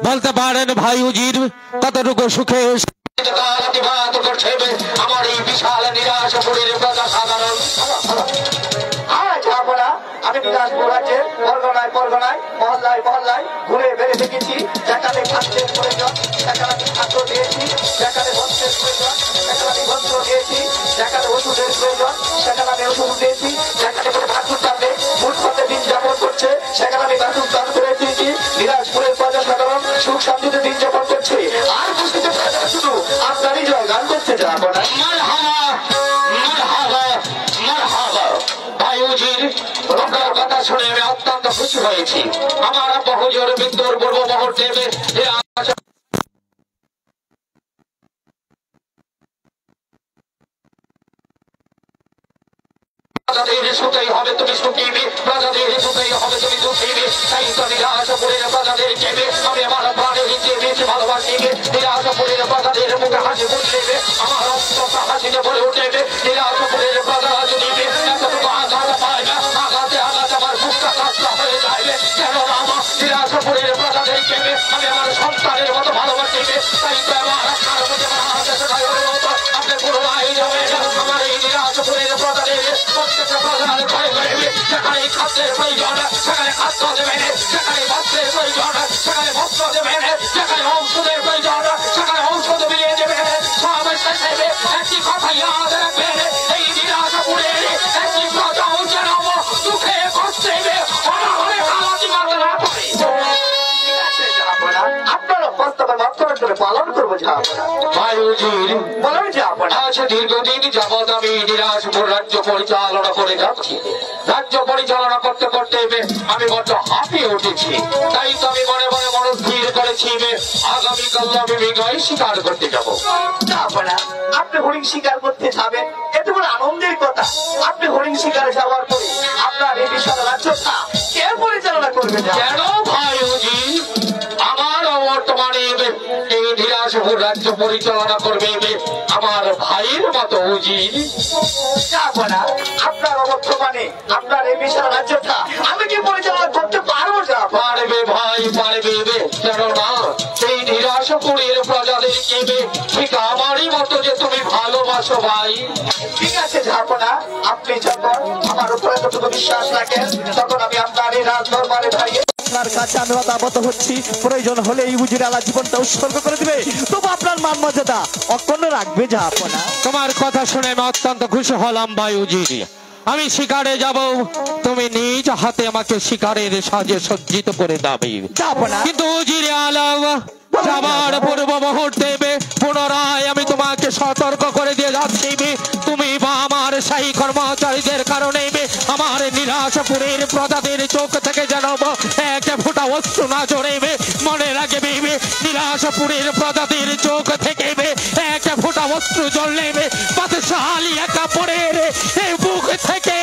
বলতে পারেন ভাই উজির কতটুকু সুখে আমার এই বিশাল নিরাশপুরের প্রজা সাধারণ। আমি বিলাসপুর রাজ্যের পরগনায় পরগনায় মহল্লায় মহল্লায় ঘুরে বেড়ে দেখেছি, যেখানে খাদ্যের প্রয়োজন সেখানে আমি খাদ্য দিয়েছি, যেখানে বস্ত্রের প্রয়োজন সেখানে আমি বস্ত্র দিয়েছি, যেখানে ওষুধের প্রয়োজন সেখানে আমি ওষুধ দিয়েছি, যেখানে কোনো ঠাকুর টানে ফুটপাতে দিন যাপন করছে সেখানে আমি বাসুর দান করে দিয়েছি। বিলাসপুরের প্রজা সাধারণ সুখ শান্তিতে দিন যাপন করছে। আর বুঝতে পারছেন শুধু আপনারই জয় গান করতে যাবো না। আপনার কথা শুনে আমি অত্যন্ত খুশি হয়েছি। আমার বহুজোর মৃত্যুর পূর্ব মুহূর্তে প্রজাদের সুখেই হবে তুমি সুখীবে, প্রজাদের সুখেই হবে তুমি সুখীবে। তাই তো নিরাশপুরের প্রজাদের চেবে আমি আমার প্রাণের চেয়ে বেশি ভালোবাসিবে। নিরাশপুরের প্রজাদের মুখে হাসি ফুটবে, আমার অন্তত হাসিতে ভরে উঠবে। নিরাশপুরের প্রজা যদি এতটুকু আঘাত পায় না, আঘাতে আঘাতে আমার বুকটা কাঁচা হয়ে যাইবে। কেন আমার নিরাশপুরের প্রজাদের চেবে আমি আমার সন্তানের মতো ভালোবাসিবে। তাই তো আমার আপনার প্রতি আপনি পুনরায় যাবেন আমার এই নিরাশপুরের প্রজাদের প্রত্যেকটা প্রজার ঘরে ঘরে সেখানে খাদ্যের প্রয়োজন সেখানে খাদ্য দেবেন, সেখানে বস্ত্রের প্রয়োজন সেখানে বস্ত্র দেবেন, সেখানে ঔষধের প্রয়োজন সেখানে ঔষধ মিলিয়ে দেবেন। সব শেষে একটি কথা ইয়াদ রাখবেন, এই নিরাশপুরের একটি প্রজাও যেন সুখে কষ্টে অনাহরে কালাতি মারতে না পারে। আপনারা বাস্তবে মাত্রা করে পালন করবো দীর্ঘদিন যাবৎ আমি নিরাশপুর রাজ্য পরিচালনা করে যাচ্ছি। রাজ্য পরিচালনা করতে করতে আমি বড্ড হাঁপিয়ে উঠেছি। তাই তো আমি মনে মনে মনস্থির করেছি আগামীকাল আমি বিজয় শিকার করতে যাবো। আপনি হরিণ শিকার করতে যাবেন, এত বড় আনন্দের কথা। আপনি হরিণ শিকারে যাওয়ার পরে আপনার এই বিশাল রাজ্যটা কে পরিচালনা করবে? কেন ভাই আমার বর্তমানে এই নিরাশপুর রাজ্য পরিচালনা করবে আমার ভাইয়ের মতো উজির। আপনার বর্তমানে আপনার এই বিশাল রাজ্যটা আমি কি পরিচালনা করতে পারবো? পারবে ভাই পারবে, কেন না এই নিরাশপুরের প্রজাদের কেবে ঠিক আমারই মতো যে তুমি ভালোবাসো ভাই। ঠিক আছে ঝাপনা, আপনি যখন আমার উপরে যতটুকু বিশ্বাস রাখেন তখন আমি আপনার এই রাজদরবারে দাঁড়িয়ে আপনার কাছে আমি মতামত হচ্ছি। প্রয়োজন হলে এই উজির আলা জীবনটা উৎসর্গ করে দিবে, তবু আপনার মান মর্যাদা অক্ষুণ্ণ রাখবে ঝাপনা। তোমার কথা শুনে আমি অত্যন্ত খুশি হলাম ভাই উজির। আমি শিকারে যাব, তুমি নিজ হাতে আমাকে শিকারের সাজে সজ্জিত করে দেবে। কিন্তু উজির আলম যাবার পূর্ব মুহূর্তে পুনরায় আমি তোমাকে সতর্ক করে দিয়ে যাচ্ছি, তুমি বা আমার সেই কর্মচারীদের কারণে আমার নিরাশপুরের প্রজাদের চোখ থেকে যেন এক ফোঁটা অশ্রু না ঝরে। মনে রাখবে নিরাশপুরের প্রজাদের চোখ থেকে এক ফোঁটা অশ্রু ঝরলে বাদশালী একা পড়ের বুক থেকে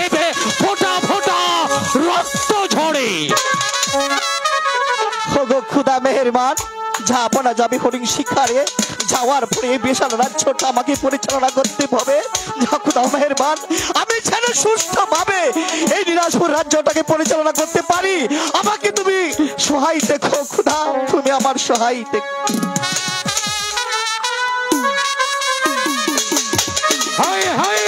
ফোঁটা ফোঁটা রক্ত ঝরে। খুদা মেহেরবান, ঝাপনা যাবে হরিণ শিকারে যাওয়ার পরে বিশাল রাজ্যটা আমাকে পরিচালনা করতে হবে। খুদা মেহেরবান, আমি যেন সুস্থভাবে এই নিরাশপুর রাজ্যটাকে পরিচালনা করতে পারি, আমাকে তুমি সহায় দেখো খুদা, তুমি আমার সহায় দেখো। হায় হায়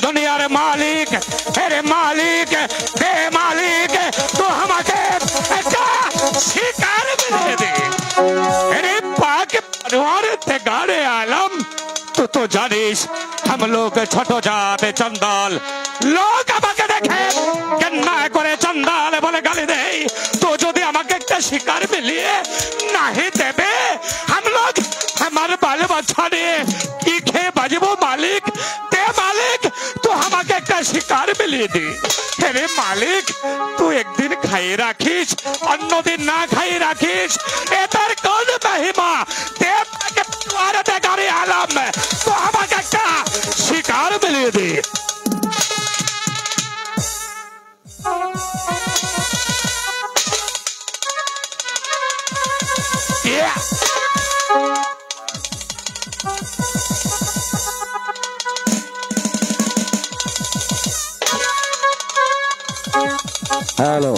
दुनियार मालिक, अरे मालिक दे मालिक, तो हमारे शिकार मिले दे। अरे पाक परिवार ते गाड़े आलम, तो जानिस हम लोग छोटो जाते चंदाल लोग আমাকে দেখে কেন্না করে চন্দাল বলে গালি দেয়। তো যদি আমাকে একটা শিকার মিলিয়ে नहीं देवे हम लोग हमारे बाल बच्चा ने की खे बजबो मालिक ते मालिक तो हमारे একটা শিকার মিলিয়ে দে। अरे मालिक तू एक दिन खाई राखिस अन्य दिन ना खाई राखिस एतर कौन महिमा ते के परिवार ते गाड़ी आलम तो हमारे একটা শিকার মিলিয়ে দে। হ্যালো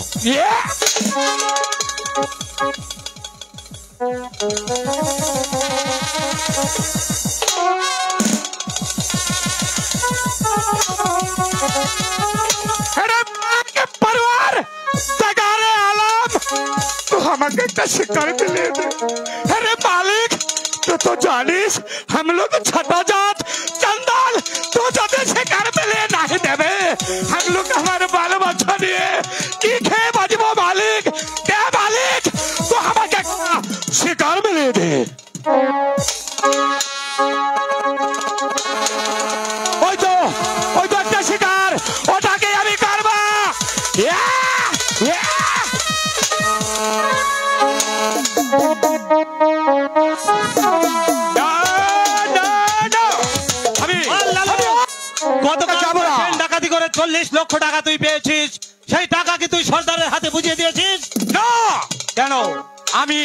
আমাকে একটা शिकार दिले दे। अरे मालिक तो जानिस हम लोग छठा जात चंदन तो जब शिकार मिले नहीं देवे हम लोग हमारे बाल बच्चा दिए की खे बजबो मालिक क्या मालिक तो हमारे शिकार मिले दे ওই তো একটা শিকার ওটাকে আমি করব ডাকাতি করে 40 লক্ষ টাকা তুই পেয়েছিস সেই টাকা কি তুই সরদারের হাতে বুঝিয়ে দিয়েছিস না কেন আমি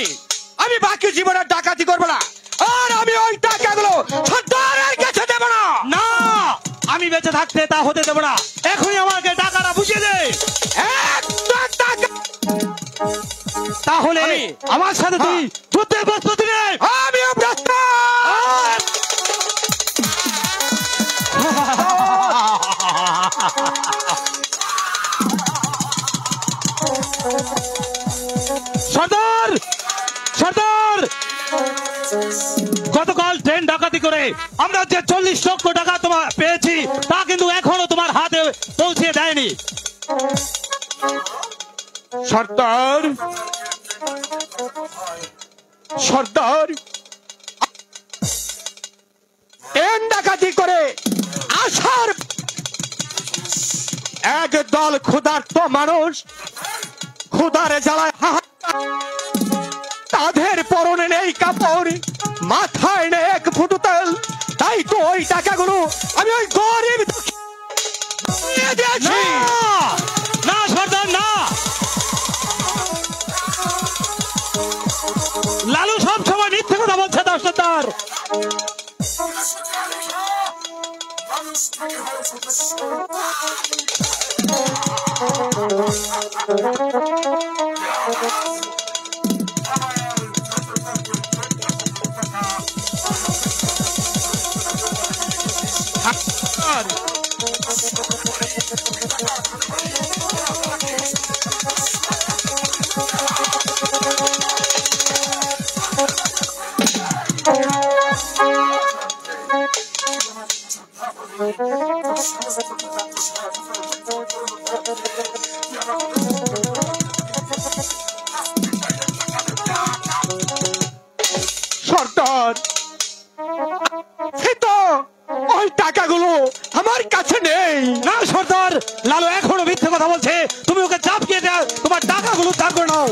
বাকি জীবনে ডাকাতি করব না আর আমি ওই টাকাগুলো সরদারের কাছে দেব না না আমি বেঁচে থাকতে তা হতে দেব না এখনই আমাকে টাকাটা বুঝিয়ে দে তাহলে আমার সাথে তুই যুদ্ধের প্রস্তুতি নে আমিও প্রস্তুত সর্দার গতকাল ট্রেন ডাকাতি করে আমরা যে 40 লক্ষ টাকা তোমার পেয়েছি তা কিন্তু এখনো তোমার হাতে পৌঁছে দেয়নি সর্দার ট্রেন ডাকাতি করে আসার এক দল ক্ষুধার্ত মানুষ ক্ষুধারে জ্বালায় তাদের পরনে নেই কাপড় মাথায় নেই এক ফুটো তেল তাই তো ওই টাকাগুলো আমি ওই গরিব দিয়েছি না সর্দার না লালু সব সময় মিথ্যে কথা বলছে সর্দার সরদার ওই টাকাগুলো আমার কাছে নেই না সর্দার লালু এখনো মিথ্যে কথা বলছে তুমি ওকে চাপিয়ে দাও তোমার টাকাগুলো দান করে নাও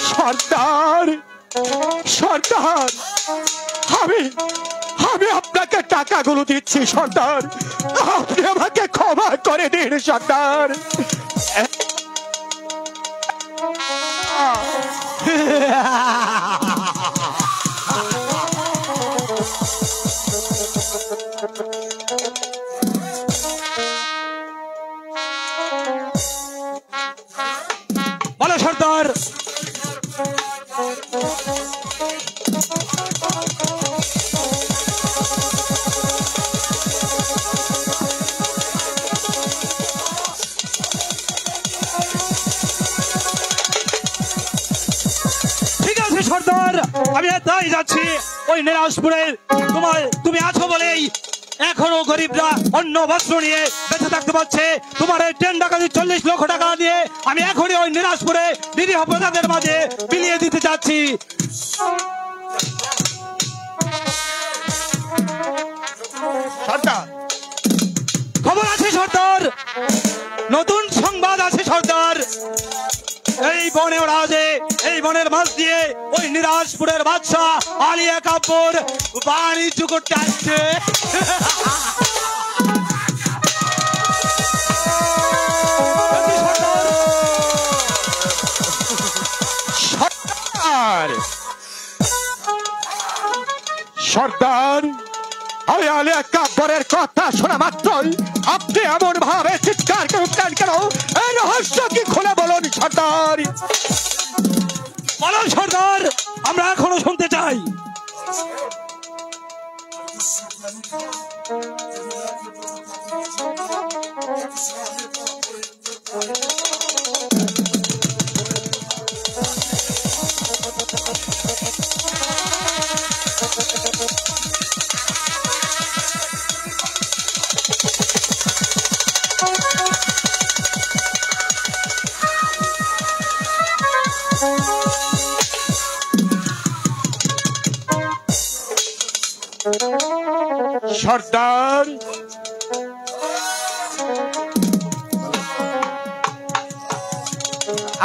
সর্দার আমি আপনাকে টাকাগুলো দিচ্ছি সর্দার আপনি আমাকে ক্ষমা করে দিন সর্দার বলো সর্দার সর্দার আমি তাই যাচ্ছি ওই নিরাজপুরের তুমি আছো বলেই এখনো গরিবরা অন্য বস্ত্র নিয়ে বেঁচে থাকতে পারছে তোমার এই ট্রেন ডাকাতি 40 লক্ষ টাকা দিয়ে আমি এখনই ওই নিরাজপুরে নিরীহ প্রজাদের মাঝে বিলিয়ে দিতে যাচ্ছি সর্দার খবর আছে সর্দার নতুন সংবাদ আছে সর্দার এই বনের রাজে এই বনের মাঝ দিয়ে ওই নিরাজপুরের বাদশাহ আলিয়া কাপুর বাণিজ্য করতে আসছে সর্দারের কথা শোনা মাত্রই আপনি এমন ভাবে চিৎকার করতেন কেন? এই রহস্য কি খুলে বলুন সর্দার। বলো সর্দার, আমরা এখনো শুনতে চাই। সর্দার,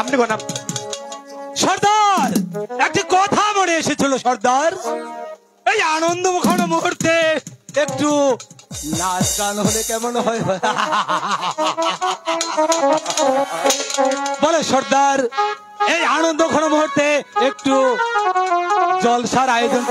আপনি কোন? সর্দার, একটি কথা মনে এসেছিল সর্দার। এই আনন্দমুখর মুহূর্তে একটু নাচ গান হলে কেমন হয়? বলে সর্দার, এই আনন্দঘন মুহূর্তে একটু জলসার আয়োজন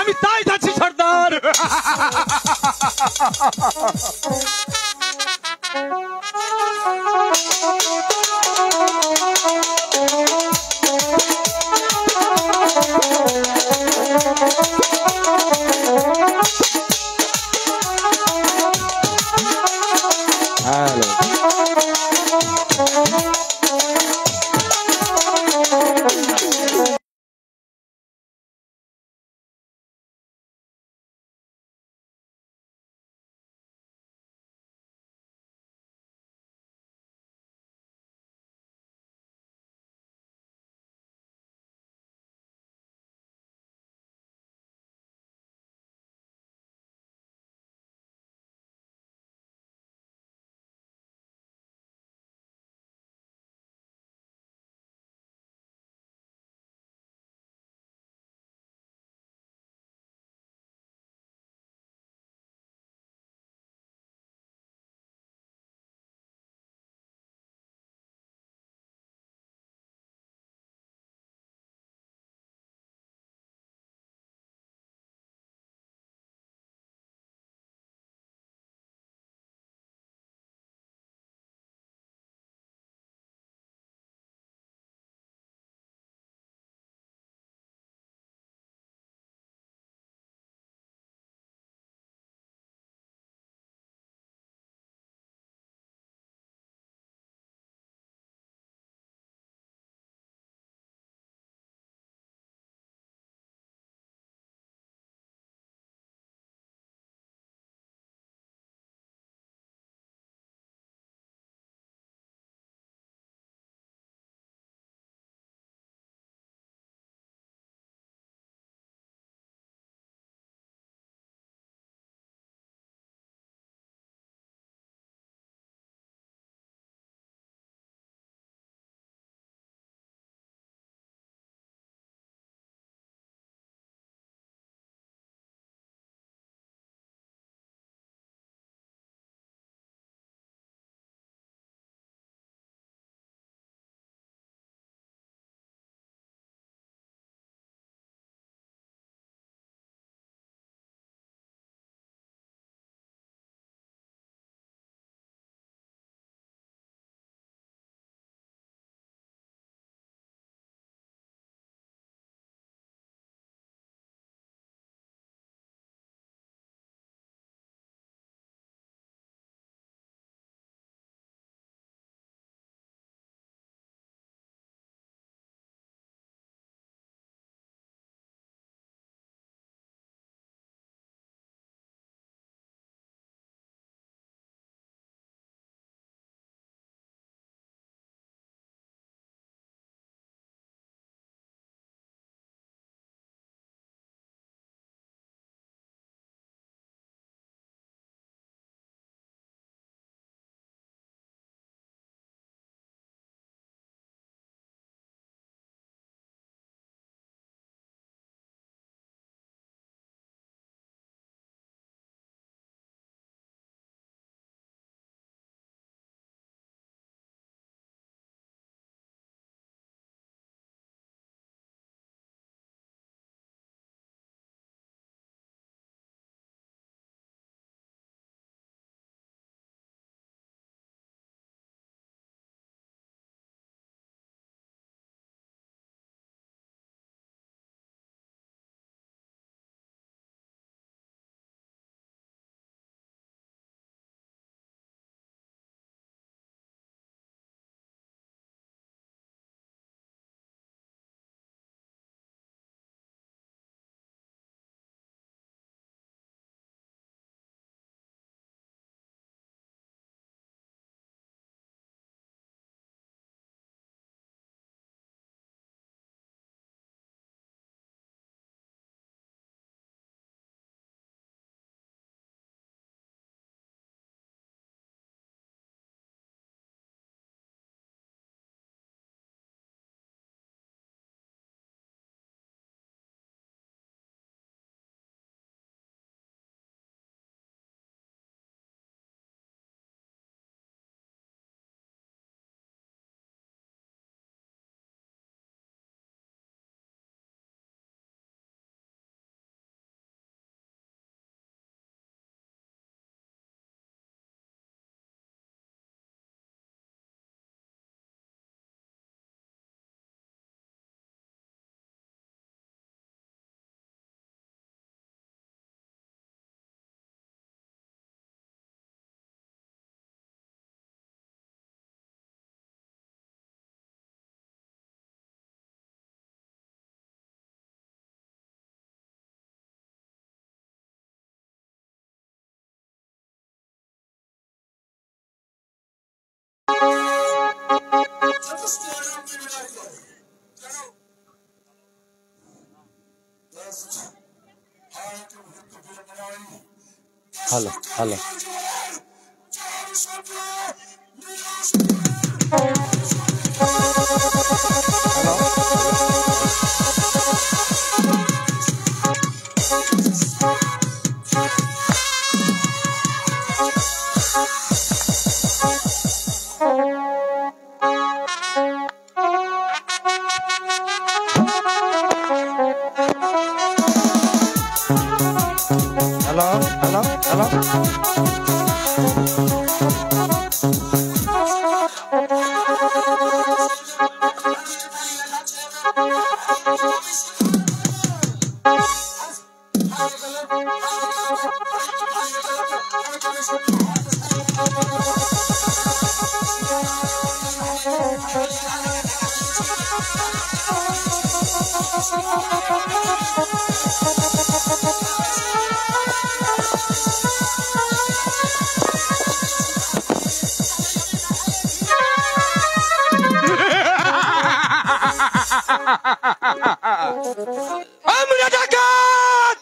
আমি তাই যাচ্ছি সর্দার। Hello hello hello hello hello আমরা ডাকাত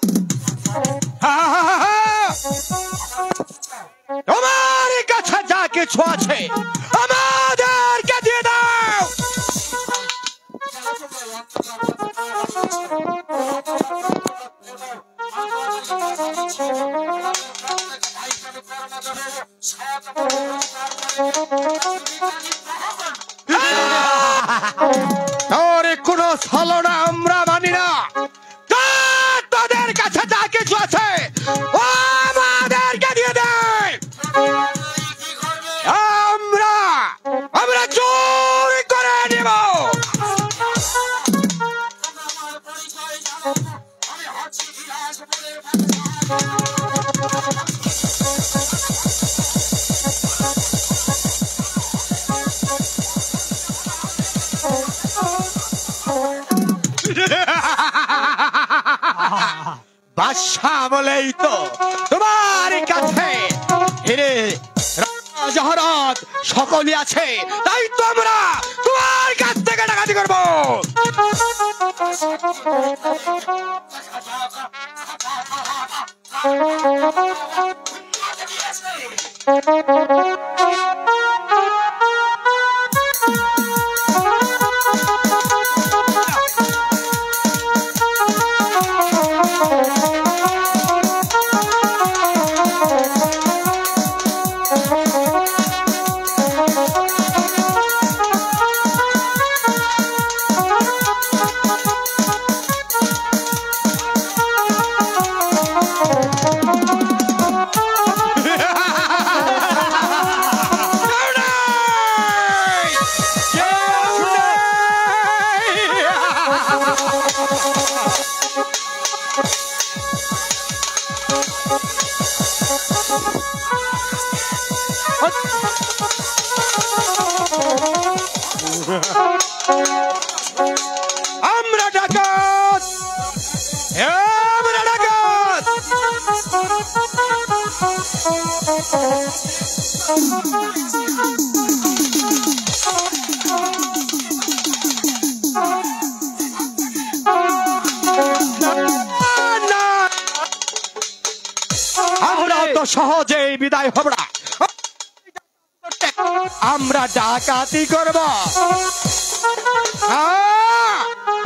তোমার কাছে যা কিছু আছে আমাদেরকে দিয়ে দাও তোর কোনো ছলনা আমরা মানি না তোদের কাছে যা কিছু আছে ও আমাদেরকে দিয়ে দেয় আমরা আমরা চুরি করে নেব বাদশা বলেই তো তোমার কাছে হিরে জহরত সকলই আছে তাই তো আমরা তোমার কাছ থেকে ডাকাতি করবো আমরা ডাকাত আমরা ডাকাত আমরা তো সহজেই বিদায় হব না আমরা ডাকাতি করব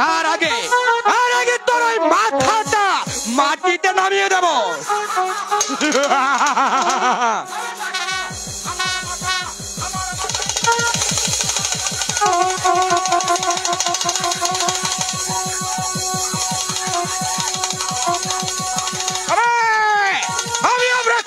তার আগে তোর ওই মাথাটা মাটিতে নামিয়ে দেব আমি আমরা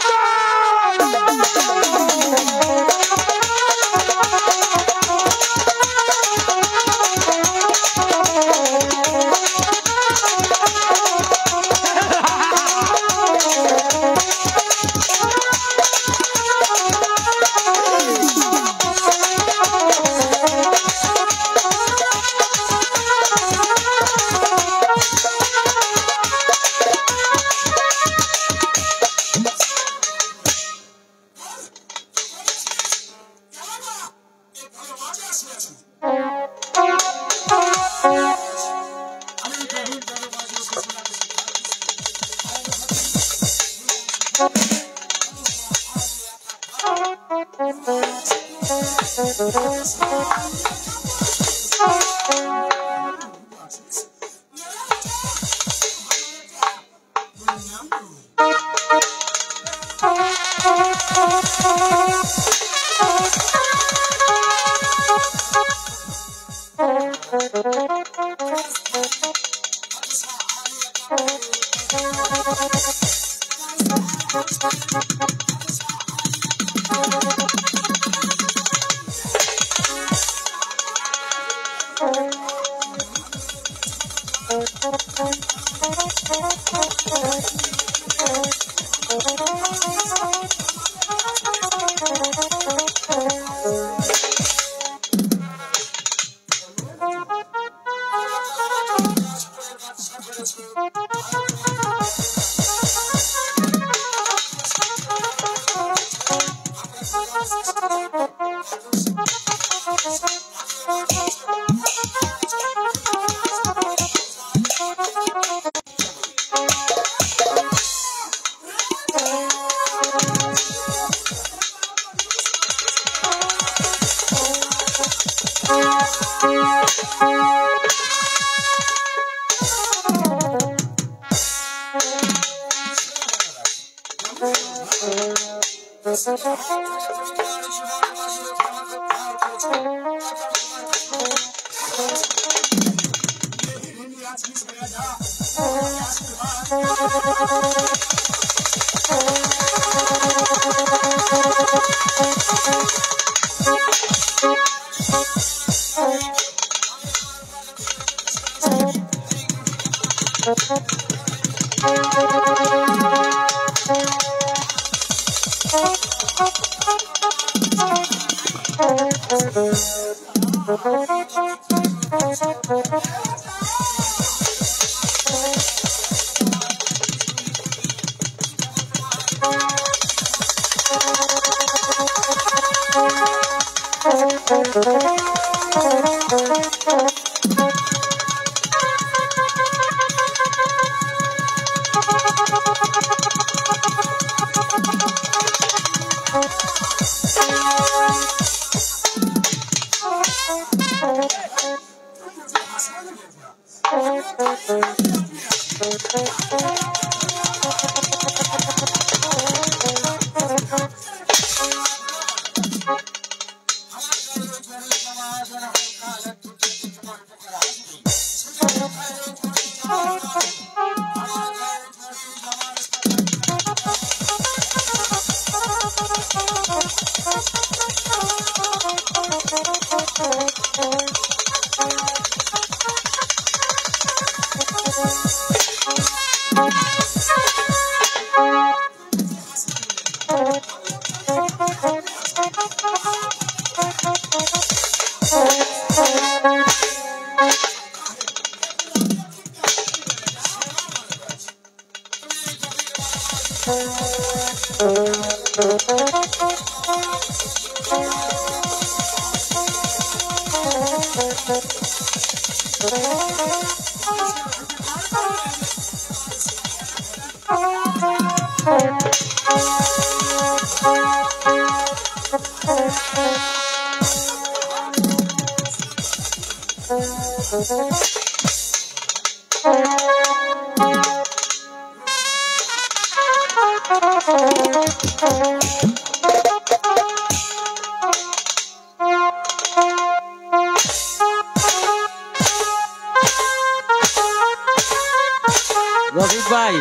রফিক ভাই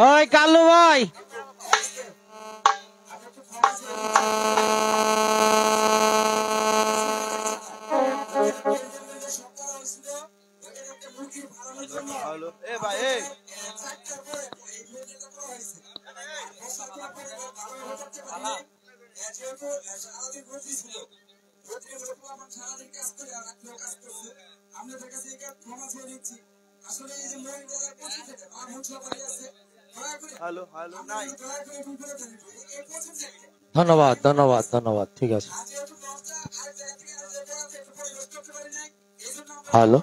ওই কালু ভাই ধন্যবাদ ধন্যবাদ ধন্যবাদ ঠিক আছে hello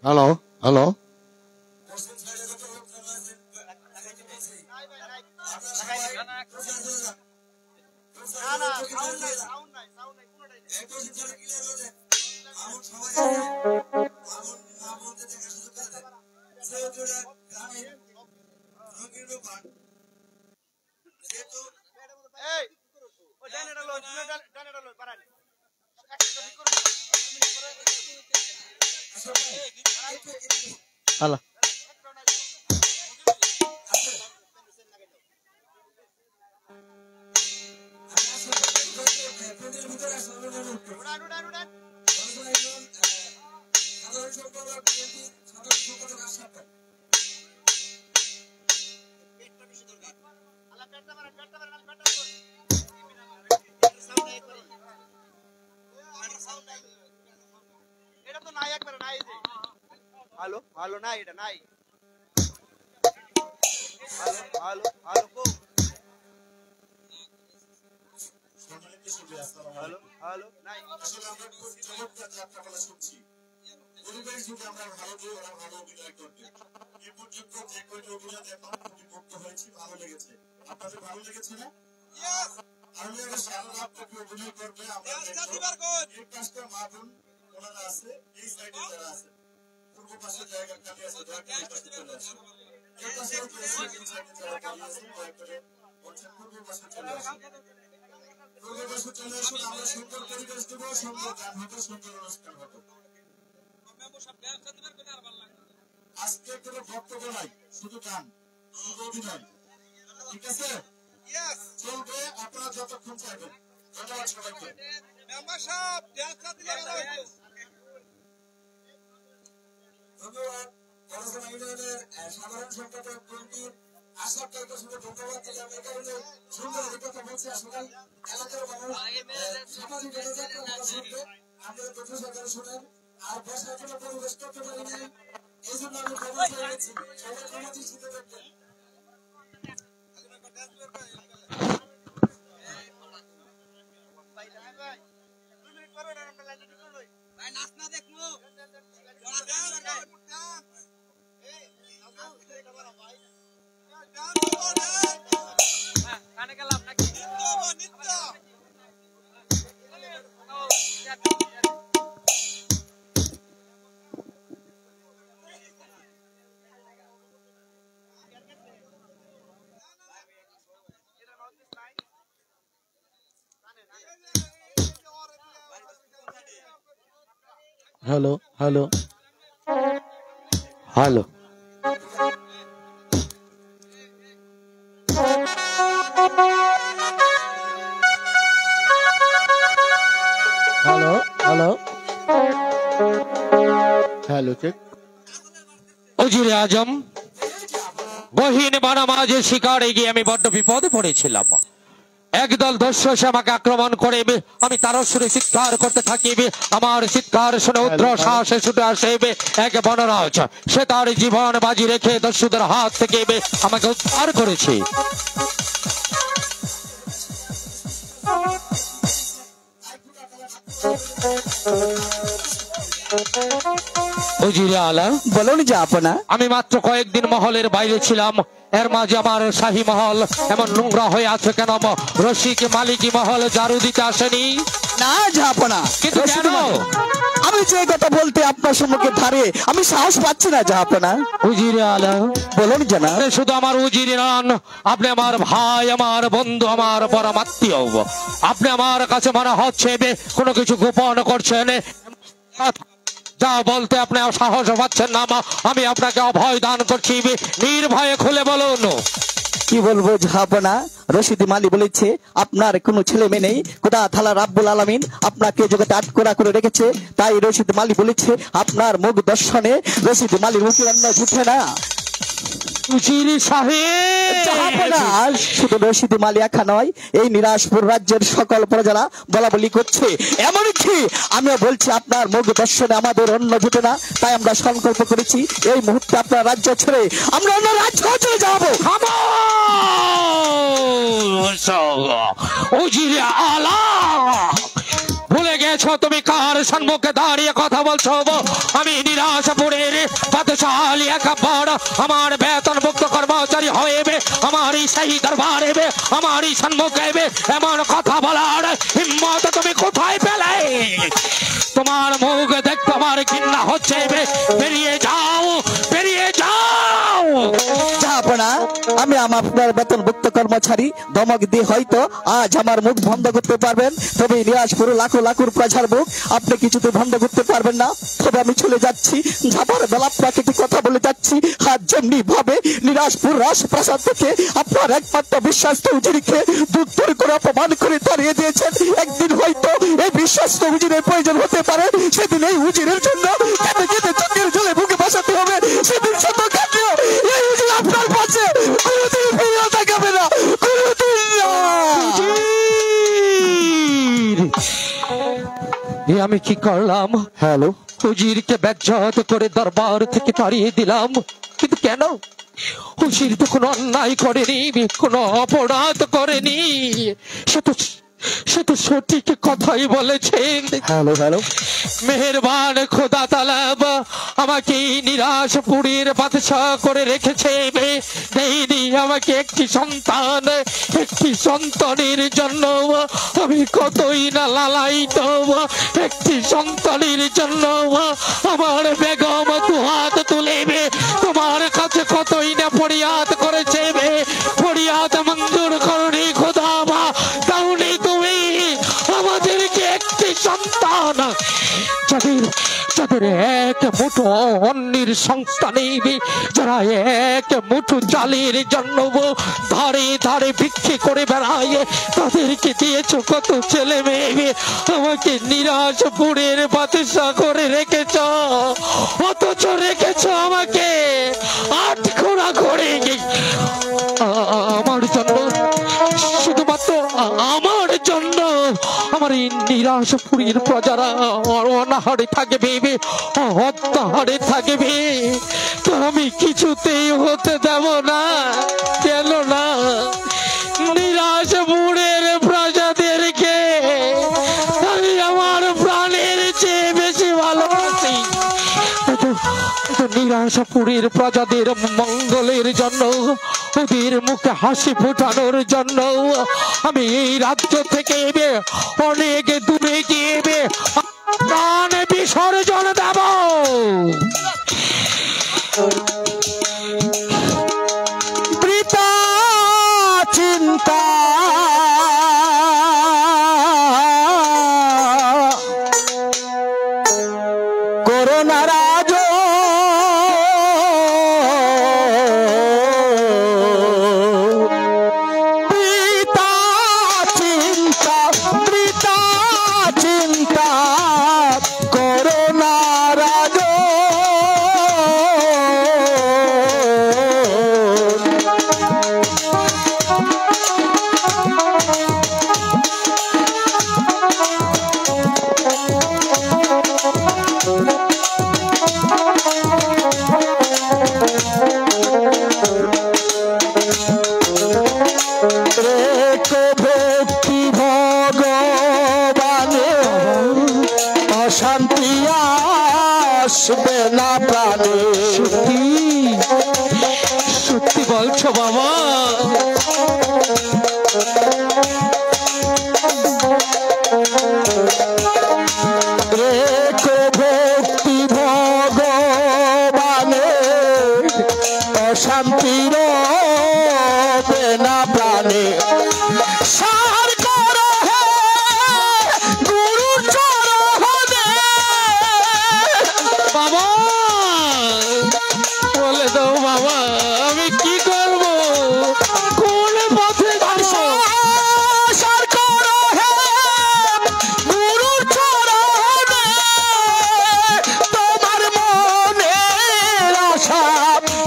hello hello hello hello hello নাই এটা নাই হ্যালো হ্যালো হ্যালো কো হ্যালো হ্যালো নাই আসলে আমরা খুব চমৎকার যাত্রাপালা শুনছি পরিবেশ যদি আমরা ভালো দিই ওরা ভালো অভিনয় করবে এই পর্যন্ত যে কয়টা অভিনয় দেখলাম খুবই মুক্ত হয়েছি ভালো লেগেছে আপনাদের ভালো লেগেছে না আমি আবার সারা রাতটা অভিনয় করবে আমরা এই কাজটা মাগুন ওনারা আছে এই সাইডে যারা আছে পূর্ব পাশের জায়গা খালি আছে দয়া করে এই পাশে চলে আসুন এই পাশে এই সাইডে যারা খালি আছে দয়া করে বলছেন পূর্ব পাশে চলে আসুন পূর্ব পাশে চলে আসুন আমরা সুন্দর পরিবেশ দেবো সুন্দর গান হতো সুন্দর অনুষ্ঠান হতো আজকে কোনো বক্তব্য নাই শুধু গান শুধু অভিনয় ঠিক আছে চলবে আপনারা যতক্ষণ চাইবেন ধন্যবাদ সবাইকে ধন্যবাদ বড়জনা ইউনিয়নের সাধারণ সম্পাদক কমিটির আশাবকে শুধু ধন্যবাদ দিলাম এই কারণে সুন্দর কথা বলছি আসলে এলাকার মানুষ সামাজিক যোগাযোগ শুনবে আপনারা দুটো সরকার শোনেন আর বসার জন্য পরিবেশ করতে পারি নাই এই জন্য আমি খবর পেয়ে গেছি সবাই ক্ষমা দৃষ্টিতে দেখবেন hello hello hello hello hello hello check. উজিরে আজম, বহিন বানা মাঝে শিকারে গিয়ে আমি বড্ড বিপদে পড়েছিলাম। একদল দস্যু এসে আমাকে আক্রমণ করে, আমি তার সুরে চিৎকার করতে থাকি। আমার চিৎকার শুনে উদ্র সাহসে ছুটে আসে এক বনরাজ। সে তার জীবন বাজি রেখে দস্যুদের হাত থেকে আমাকে উদ্ধার করেছে। উজিরে আলা, বলুন যে আপনা। আমি মাত্র কয়েকদিন মহলের বাইরে ছিলাম, এর মাঝে আমার শাহী মহল এমন নোংরা হয়ে আছে কেন? রসিক মালিকি মহল ঝাড়ু দিতে আসেনি? না জাহাপনা, কিন্তু কেন? আমি যে কথা বলতে আপনার সম্মুখে ধারে আমি সাহস পাচ্ছি না জাহাপনা। উজিরে আলা, বলুন জানা। আরে শুধু আমার উজিরে নন, আপনি আমার ভাই, আমার বন্ধু, আমার পরম আত্মীয়। আপনি আমার কাছে মনে হচ্ছে কোনো কিছু গোপন করছেন। যা বলতে আপনি সাহস পাচ্ছেন না। আমি আপনাকে অভয় দান করছি, নির্ভয়ে খুলে বলুন। কি বলবো জাহাপনা, রশিদ মালি বলেছে আপনার কোনো ছেলে মেয়ে নেই, খোদা তাআলা রাব্বুল আলামিন আপনাকে জগতে আটকরা করে রেখেছে। তাই রশিদ মালি বলেছে আপনার মুখ দর্শনে রশিদ মালির মুখে অন্য ঝুঠে না। উজিরে সাহেব, জাহাপনা, শুধু রশিদ মালি একা নয়, এই নিরাজপুর রাজ্যের সকল প্রজারা বলা বলি করছে। এমনকি আমিও বলছি আপনার মুখ দর্শনে আমাদের অন্য জুটে না। তাই আমরা সংকল্প করেছি এই মুহূর্তে আপনার রাজ্য ছেড়ে আমরা অন্য রাজ্য চলে যাবো। উজিরে আলা, ভুলে গেছো তুমি কার সম্মুখে দাঁড়িয়ে কথা বলছো? আমি নিরাশপুরের বাদশালী একবার, আমার বেতন মুক্ত কর্মচারী হয়ে আমার সেই দরবারে আমার সম্মুখে এমন কথা বলার হিম্মত তুমি কোথায় পেলে? তোমার মুখ দেখতে আমার ঘৃণা হচ্ছে। বেরিয়ে যাও, বেরিয়ে যাও। জাহাপনা, আমি আপনার বেতনভুক্ত কর্মচারী, ধমক দিয়ে হয়তো আজ আমার মুখ বন্ধ করতে পারবেন, তবে নিরাজপুর লাখো লাখোর প্রজার মুখ আপনি কিছুতে বন্ধ করতে পারবেন না। তবে আমি চলে যাচ্ছি, যাবার বেলা আপনাকে একটি কথা বলে যাচ্ছি। আজ যেমনি ভাবে নিরাজপুর রাজপ্রাসাদ থেকে আপনার একমাত্র বিশ্বাস্ত উজিরকে দূর দূর করে অপমান করে তাড়িয়ে দিয়েছেন, একদিন হয়তো এই বিশ্বাস্ত উজিরের প্রয়োজন হতে পারে। সেদিন এই উজিরের জন্য কেঁদে কেঁদে চোখের জলে বুকে বসাতে হবে। সেদিন শত কাটিও এই উজির আপনার পাশে কোনোদিন ফিরে তাকাবে না, কোনোদিন না। আমি কি করলাম? হ্যালো, হুজিরকে বেজ্জত করে দরবার থেকে তাড়িয়ে দিলাম, কিন্তু কেন? হুজির তো কোনো অন্যায় করেনি, কোনো অপরাধ করেনি। সে তো সঠিক কথাই বলেছেন। Hello, hello. মেহেরবান খোদা তাআলা আমাকে নিরাশপুরের বাদশা করে রেখেছে, দেয়নি আমাকে একটি সন্তান। একটি সন্তানের জন্য আমি কতই না লালায়িত। একটি সন্তানের জন্য আমার বেগম দুহাত তুলে তোমার কাছে কতই না ফরিয়াদ করেছে। ফরিয়াদ মঞ্জুর করনি খোদা, তাহলে তুমি আমাদেরকে একটি সন্তান, যাদের এক মুঠো অন্যের সংস্থা নেই, যারা এক মুঠো চালের জন্য ধারে ধারে ভিক্ষে করে বেড়ায়, তাদেরকে দিয়েছ কত ছেলে মেয়ে। আমাকে নিরাশপুরের বাদশা করে রেখেছ, অথচ রেখেছ আমাকে আটখোড়া করে। আমার জন্য, শুধুমাত্র আমার জন্য আমার এই নিরাশপুরের প্রজারা অনাহারে থাকবে, হত্যাহারে থাকবে। তো আমি কিছুতেই হতে দেব না। কেন না? নিরাশপুরের প্রজাদেরকে আমি আমার প্রাণের চেয়ে বেশি ভালোবাসি। নিরাশপুরের প্রজাদের মঙ্গলের জন্য, ওদের মুখে হাসি ফোটানোর জন্য আমি এই রাজ্য থেকে অনেক দূরে গিয়ে প্রাণ বিসর্জন দেব। পিতা চিন্তা করোনা রাজ, পিতা চিন্তা, পিতা চিন্তা করোনা রাজ। হবে না প্রাণে। সত্যি সত্যি বলছো বাবা? রেখো ভক্তি ভগবানে, অশান্তির হবে না প্রাণে। সার করো হে গুরুর চরণে। বাবা বলে দাও বাবা, আমি কি করব? কোন পথে যাবো? সার করো হে গুরুর চরণে, তোমার মনের আশা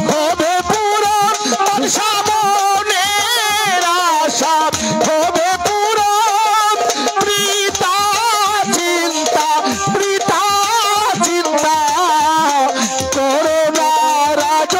হবে পূরণ। মনসা মনের আশা হবে পূরণ। বৃথা চিন্তা করো না রাজ।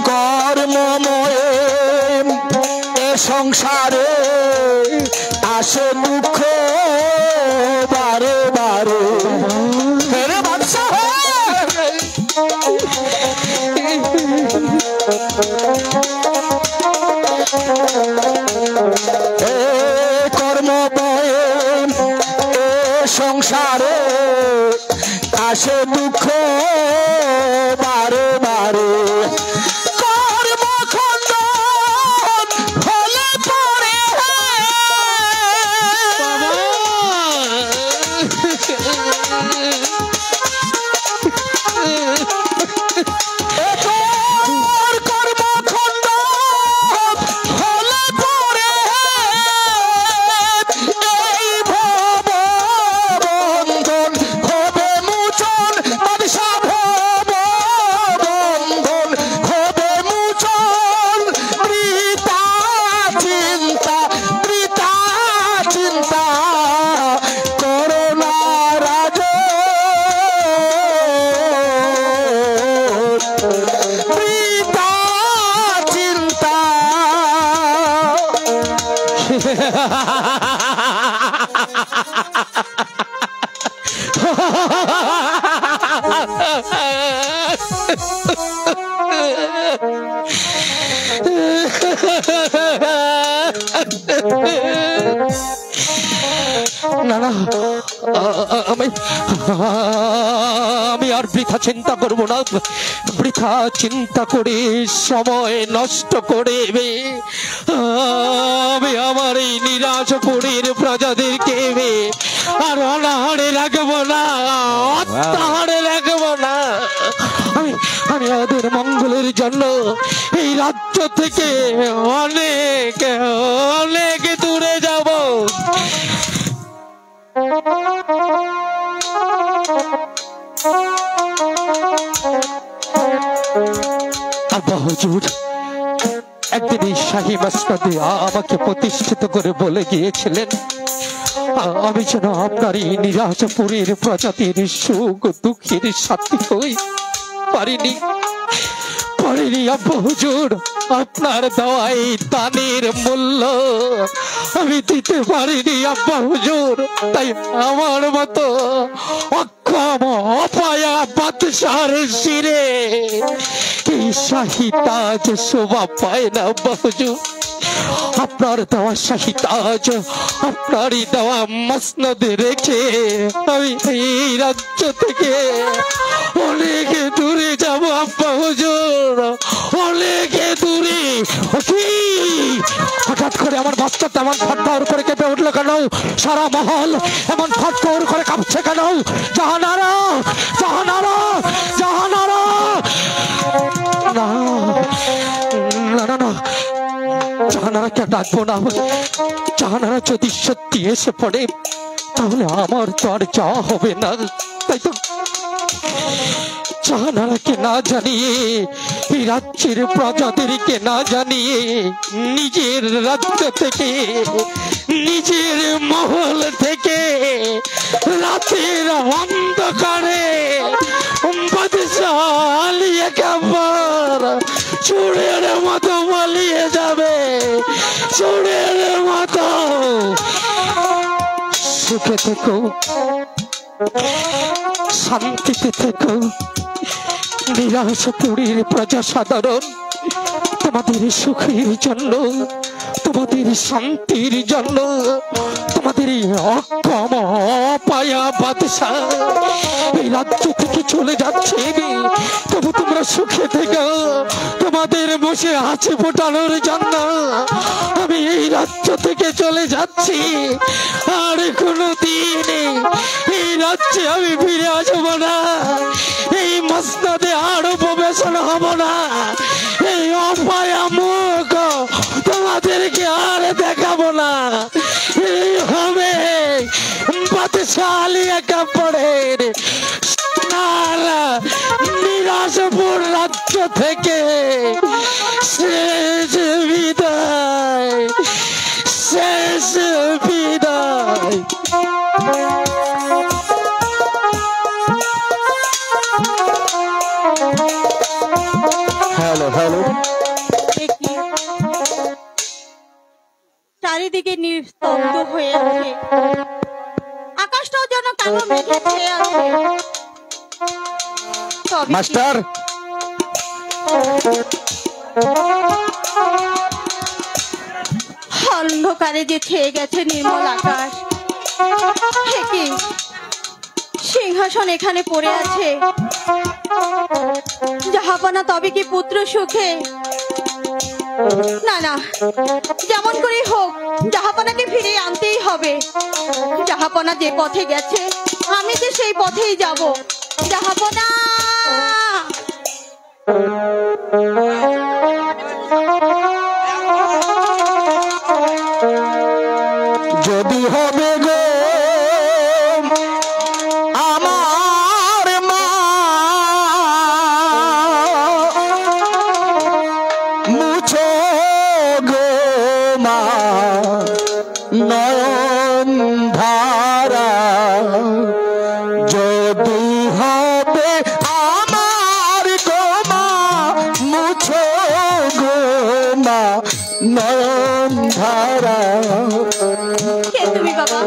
কর্মময়ে এ সংসারে আসে দুঃখ বারে বারে। রে বাদশাহ, এ কর্মময়ে এ সংসারে আসে দুঃখ বারে বারে। কর্মখণ্ডন হলে পরে কর্মখণ্ডন হলে পরে এই ভব বন্ধন হবে মোচন। বাদশা ভব বন্ধন হবে মোচন। বৃথা চিন্তা করো না রাজ। বৃথা চিন্তা। না না, আমি আর বৃথা চিন্তা করব না। বৃথা চিন্তা করে সময় নষ্ট করে আমি আমার এই নিরাশপুরীর প্রজাদেরকে আর অনাহারে রাখবো না, অত্যাহারে রাখবো না। আমি ওদের মঙ্গলের জন্য এই রাজ্য থেকে অনেক অনেক দূরে যাব। আব্বা হুজুর একদিন এই শাহী মসনদে আমাকে প্রতিষ্ঠিত করে বলে গিয়েছিলেন, আমি যেন আপনার এই নিরাশপুরীর প্রজাতির সুখ দুঃখের সাথী হই। পারিনি আব্বা হুজুর, আপনার দেওয়া এই দানের মূল্য আমি দিতে পারিনি আব্বা হুজুর। তাই আমার মতো অক্ষম অপায়া বাদশার শিরে এই শাহী তাজ শোভা পায় না আব্বা হুজুর। আপনার দেওয়া শাহী তাজ আপনারই দেওয়া মসনদে রেখে আমি এই রাজ্য থেকে অনেক দূরে যাব আব্বা হুজুর, অনেক দূরে। হঠাৎ করে আমার বাচ্চাটা এমন ফটফট করে কেঁপে উঠলো কেন? সারা মহল এমন ফটফট করে কাঁপছে কেন? জাহানারা, জাহানারা, জাহানারা! না না না না, জাহানারাকে ডাকবো না। জাহানারা যদি সত্যি এসে পড়ে তাহলে আমার তো আর যাওয়া হবে না। তাই তো জাহানারাকে না জানিয়ে, এই রাজ্যের প্রজাদেরকে না জানিয়ে নিজের রাজ্য থেকে নিজের মহল থেকে রাতের অন্ধকারে বাদশালিয়ে কাবার চোরের মতো পালিয়ে যাবে, চোরের মতো। সুখে থেকো, শান্তিতে থেকো। নিরাশপুরীর প্রজা সাধারণ তোমাদের সুখের জন্য, তোমাদের শান্তির জন্য, তোমাদের অক্ষম অপায়া বাদশা এই রাজ্য থেকে চলে যাচ্ছে। তবু তোমরা সুখে থেকে তোমাদের বসে হাঁচি ফোটানোর জন্য আমি এই রাজ্য থেকে চলে যাচ্ছি। আর কোনো দিন এই রাজ্যে আমি ফিরে আসবো না, এই মসনদে আরো প্রবেশন হব না, এই অপায়া মুখ তোমাদেরকে আর দেখাবো না। এই হবে বাদশালিয়া কাপড়ের নিরাশপুর রাজ্য থেকে শেষ বিদায়, শেষ বিদায়। হ্যালো হ্যালো, চারিদিকে নিস্তব্ধ হয়ে আছে, আকাশটাও যেন কালো মেঘে ছেয়ে আছে। মাস্টার অন্ধকারে যে ছেয়ে গেছে নির্মল আকাশ, কি সিংহাসন এখানে পড়ে আছে। জাহাপনা তবে কি পুত্র সুখে? না না, যেমন করে হোক জাহাপনাকে ফিরিয়ে আনতেই হবে। জাহাপনা যে পথে গেছে আমি যে সেই পথেই যাব। জাহাপনা যদি হবে গো আমার মা, মুছো গো মা নয়ন ধারা। যদি হবে আমার গো মা, মুছো গো মা নয়ন ধারা। কে তুমি বাবা?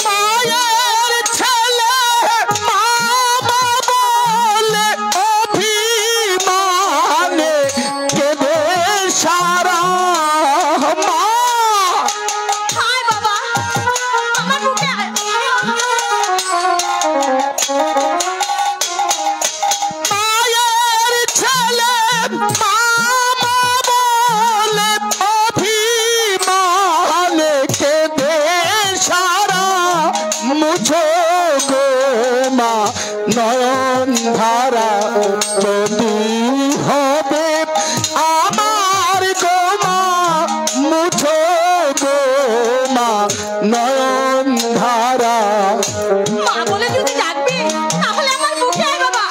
মায়ের ছেলে মামা বলে অভিমানে কেঁদে সারা মা। হায় বাবা, আমার বুকে মায়ের ছেলে মামা বলে অভিমানে কেঁদে সারা। মুছো গো মা নয়ন ধারা। যদি হবে আমার গো মা, মুছো গো মা নয়ন ধারা। মা বলে যদি ডাকবি তাহলে আমার বুকে আয় বাবা।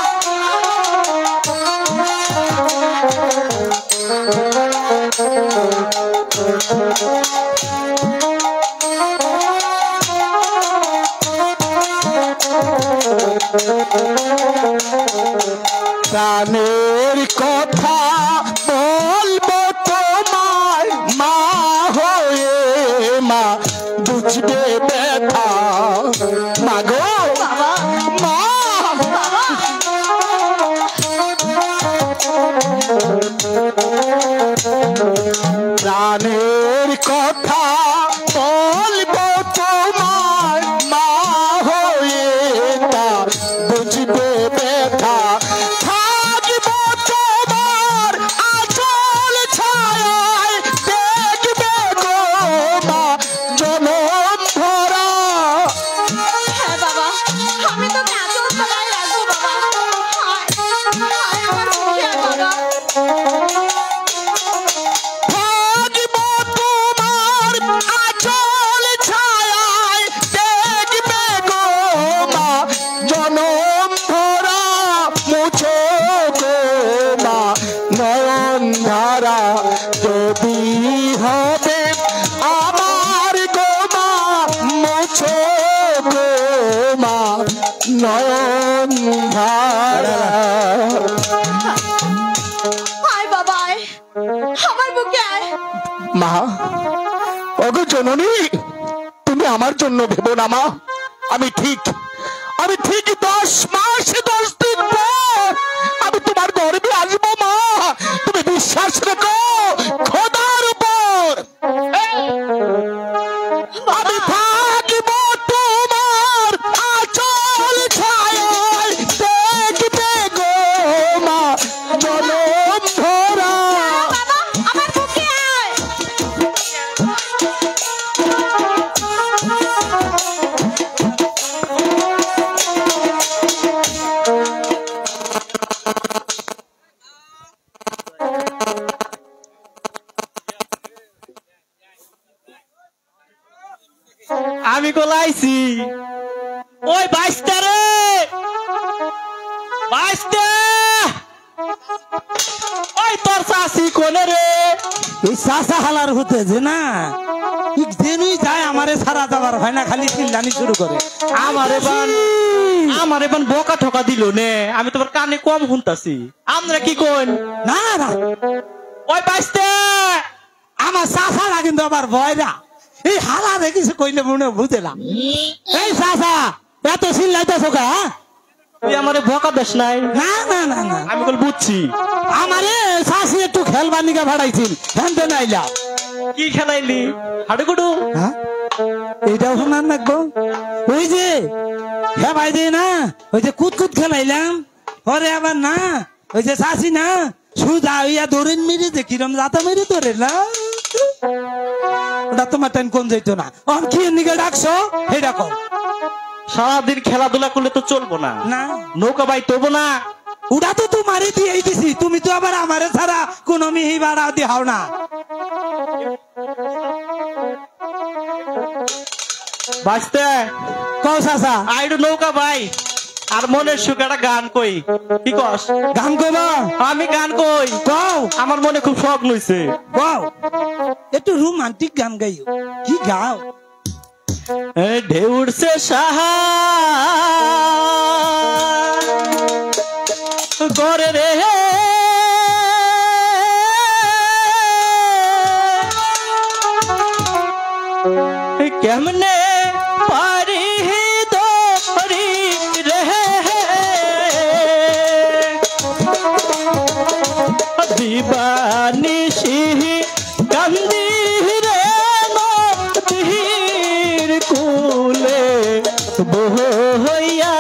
প্রাণের কথা বলবো তোমায় মা হয়ে, মা বুঝবে ব্যথা। মাগো বাবা মা, বাবা প্রাণের কথা বলবো তোমায় মা হয়ে, তা বুঝবে ব্যথা। থাকবো তোমার আঁচল ছায়ায়, দেখবে গো মা জনম ভরা। হ্যাঁ বাবা, আমি তোকে আঁচল তলায় রাখবো বাবা। হায়, হায় আমার বুকে আয় বাবা। ধারা যদি হবে আমার গোমা মুছো গোমা নয়ন ধারা। আয় বাবা আয়, আমার বুকে আয়। মা, ওগো জননী, তুমি আমার জন্য ভেবো না মা। আমি ঠিক 10 মাস 10 দিন পর আমি তোমার গর্ভে আসবো মা। তুমি বিশ্বাস রেখো খোদার উপর। আমি থাকবো তোমার আঁচল ছায়ায়, দেখবে গো মা জনম ধরা। বাবা আমার বুকে আয়। আমি গোলাইছি ওই বাইশটা রে, বাইশটা ওই তোর চাষি কোনে রে? এই চাষা হালার হতে যে না যেনুই যায় আমারে সারা যাবার হয় না, খালি চিল্লানি শুরু করে। আমার এবার বোকা ঠকা দিল নে, আমি তোমার কানে কম শুনতাছি। আমরা কি কোন না না ওই বাইশটা আমার চাষারা কিন্তু আবার ভয়রা এই হালারে কিছু কইলে মনে বুঝলাম। এই চাষা এত চিল্লাইতেছ কা? তুই আমারে বকা দেশ নাই? না না না না আমি বল বুঝছি। আমারে শাশি একটু খেলবার নিকে ভাড়াইছিল, হেনতে নাইলা। কি খেলাইলি? হাডুগুডু? হ্যাঁ এইটাও শোনার নাকবো। ওই যে হ্যাঁ ভাই দে না, ওই যে কুতকুত খেলাইলাম পরে আবার না ওই যে শাশি না সুদা হইয়া দৌড়েন মেরে যে কিরম যাতা মেরে ধরে না, ওটা তোমার টাইম কোন যাইতো না। কি নিকে ডাকছো সেটা কম। সারাদিন খেলাধুলা করলে তো চলবো না, না নৌকা বাই তবো না। ওটা তো তোমারই দিয়েই দিছি, তুমি তো আবার আমারে ছাড়া কোন মিহি বাড়া দিহাও না। বাঁচতে কও চাচা আইডু নৌকা ভাই আর মনের সুখ একটা গান কই। কি কস? গান কইবা? আমি গান কই। কও। আমার মনে খুব শখ নইছে। কও একটু রোমান্টিক গান গাইও। কি গাও? ঢেউর সে সাহা করে রে কেমনে পারি দরি রে দিবানিশি কান্দি রে নদীর কুলে বহইয়া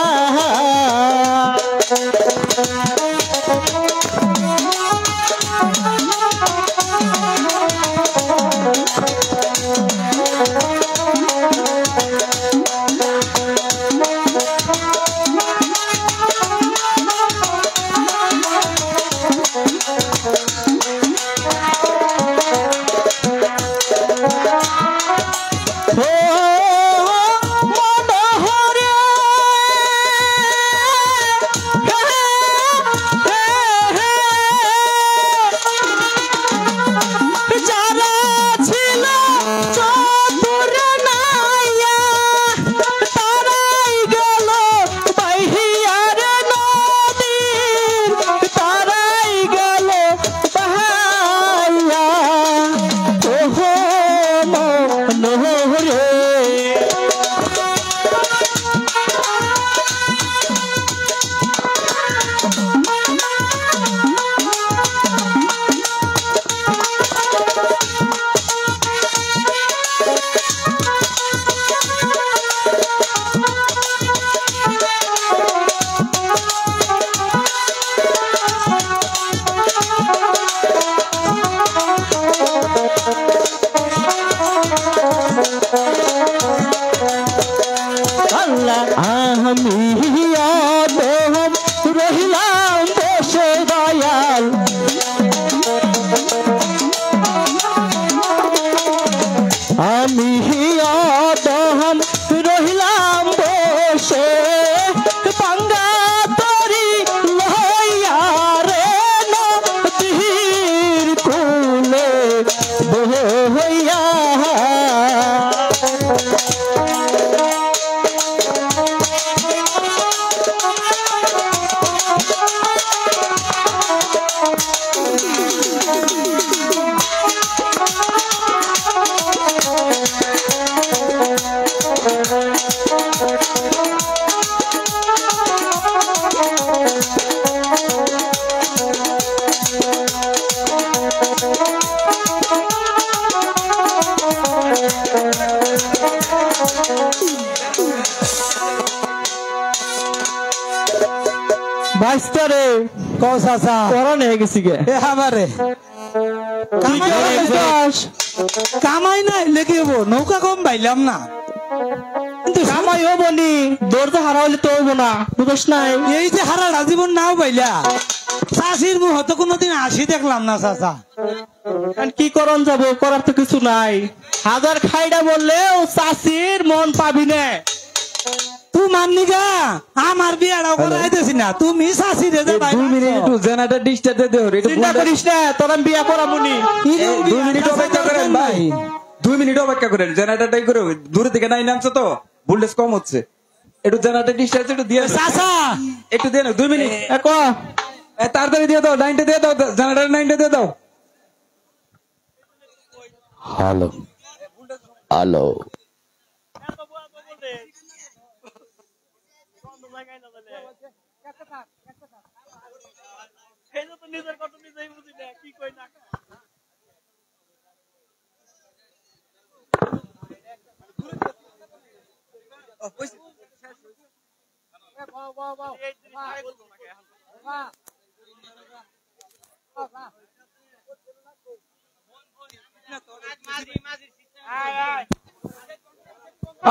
বাইস্তরে কও চাচা করণ হয়ে গেছি গে এ হাবারে কামাই নাই লেগে নৌকা কম পাইলাম না কিন্তু কামাই হবো নি দৌড়তে হারা হইলে তো হইব না বুঝছ নাই এই যে হারা জীবন নাও পাইলা চাষির মুহ তো কোনোদিন আসি দেখলাম না চাচা আর কি করণ যাবো করার তো কিছু নাই হাজার খাইডা বললেও চাষির মন পাবি না তুই মাননি গা আমার বিয়াটাও করাইতেছি না তুমি চাষি রে যে ভাই 2 মিনিট একটু জেনারেটর ডিস্টার্ব দে ওরে চিন্তা করিস না তোর আমি বিয়া করামুনি 2 মিনিট অপেক্ষা করেন ভাই 2 মিনিট অপেক্ষা করেন জেনারেটরটাই করে দূর থেকে নাই নামছে তো ভোল্টেজ কম হচ্ছে একটু জেনারেটর ডিস্টার্ব একটু দিয়ে চাচা একটু দেন 2 মিনিট তাড়াতাড়ি দিয়ে দাও 9টা দিয়ে দাও জেনারেটর 9টা দিয়ে দাও হ্যালো হ্যালো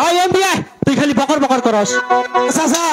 আই এম বিয়া তুই খালি বকর বকর করস চাচা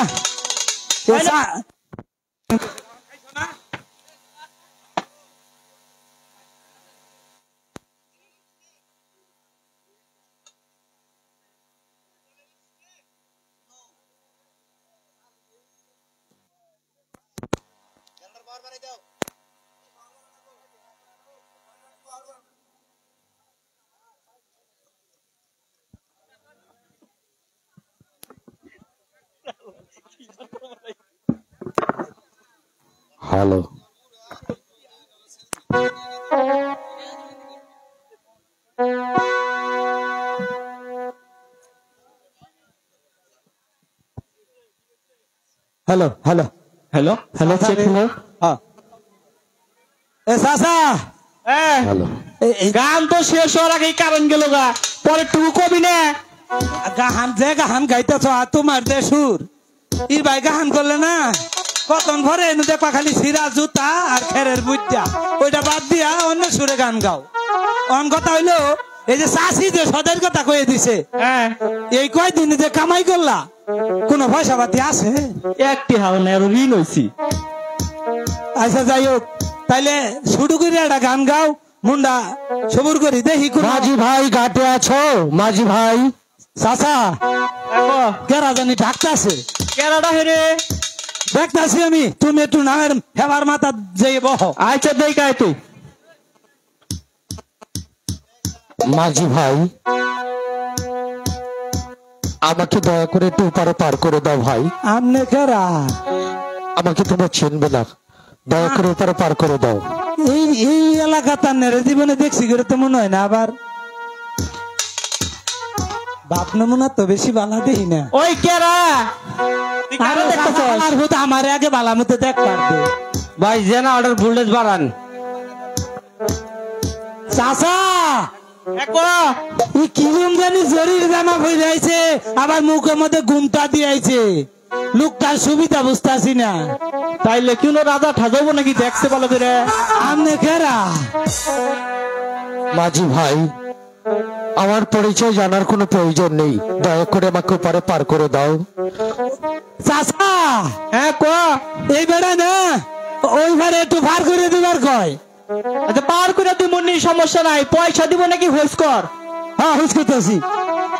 hello hello hello hello hello check হলো এ চাচা হ্যালো এই গান তো শেষ হওয়ার আগেই কারণ গেল গা পরে টুকু কবি না গাহান গাইতেছ তোমার যে সুর ই ভাই গাহান করলে না কতন ভরে এনে দেখবা খালি সিরা জুতা আর খেরের বুঝা ওইটা বাদ দিয়া অন্য সুরে গান গাও অন কথা হইলো এই যে চাষি যে সদের কথা কয়ে দিছে হ্যাঁ এই কয়দিন যে কামাই করলা কোন পয়সা পাতি আছে একটি হাও না আর ঋণ হইছি আচ্ছা যাই হোক তাইলে শুরু করে একটা গান গাও মুন্ডা সবুর করি দেখি কোন মাঝি ভাই ঘাটে আছো মাঝি ভাই চাচা কেরা জানি ঢাকতাছে কেরাডা হেরে দেখতাছি আমি তুমি একটু নামের হেবার মাথা যে বহ আচ্ছা দেই কাই তুই মাঝি ভাই আমাকে দয়া করে একটু পারে পার করে দাও ভাই আমনে কেরা আমাকে তোমার চিনবে না দয়া করে পারে পার করে দাও এই এলাকা তার নেড়ে জীবনে দেখছি করে তো মনে হয় না আবার বাপ নমুনা তো বেশি বালা দেখি না ওই কেরা আরে আমার ভূত আমার আগে বালা মতো দেখ পারবে ভাই জেনা অর্ডার ভোল্টেজ বাড়ান চাচা কি জানি শরীর জামা হয়ে যাইছে আবার মুখের মধ্যে ঘুমটা দিয়েছে লোকটার সুবিধা বুঝতেছি না তাইলে কেন রাজা ঠাজাবো নাকি দেখতে ভালো করে আমনে কেরা মাঝি ভাই আমার পরিচয় জানার কোনো প্রয়োজন নেই দয়া করে আমাকে পারে পার করে দাও চাচা হ্যাঁ ক এই বেড়া না ওই ঘরে একটু ভার করে দিবার কয় আচ্ছা পার করে তুই মনে সমস্যা নাই পয়সা দিব নাকি হোস কর হ্যাঁ হুস করতেছি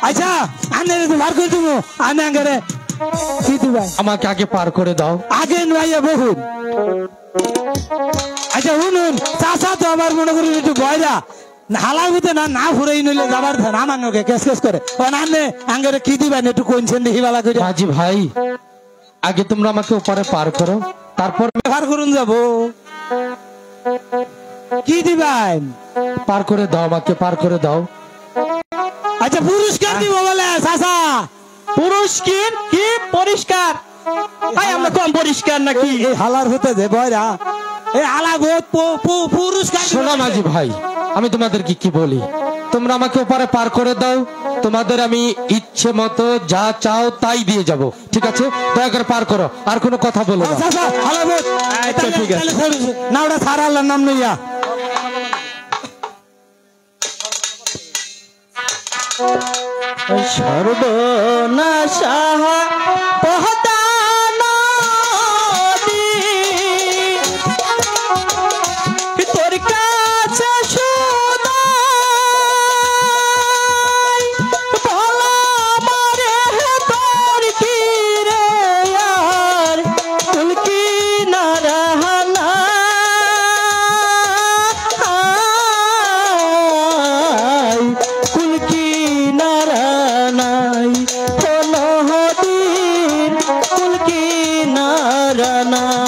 আচ্ছা আনে ভার করে দিব আনে আগে কি দিবাই আমাকে আগে পার করে দাও আগে ভাইয়া বহুন আচ্ছা শুনুন চাচা তো আমার মনে করি একটু বয়রা হালার মধ্যে না না ফুরাই নইলে যাবার ধান আমাকে কেস কেস করে আনে আঙ্গরে কি দিবেন একটু কোনছেন দেখি বালা করে মাঝি ভাই আগে তোমরা আমাকে ওপারে পার করো তারপর পার করুন যাবো কি দিবেন? পার করে দাও, আমাকে পার করে দাও। আচ্ছা পুরস্কার দিব বলে চাচা? পুরস্কার কি? পরিষ্কার ভাই আমরা কম পরিষ্কার নাকি? এই হালার হতে দে বয়রা, এই হালা বহুত পুরস্কার। শোনো মাঝি ভাই, আমি তোমাদেরকে কি বলি, তোমরা আমাকে ওপারে পার করে দাও, তোমাদের আমি ইচ্ছে মতো যা চাও তাই দিয়ে যাব, ঠিক আছে? দয়া করে পার করো, আর কোনো কথা বলো না। চাচা হালা বহুত। আচ্ছা ঠিক আছে। না ওটা সারা আল্লাহর নাম লইয়া। সর্বনাশা পহতানা তোর কাছে সদাই বলা মারে তোর কি রে আর তুলকি না রহনা কুলকি নারানাই হলো হদির কুলকি নারানাই।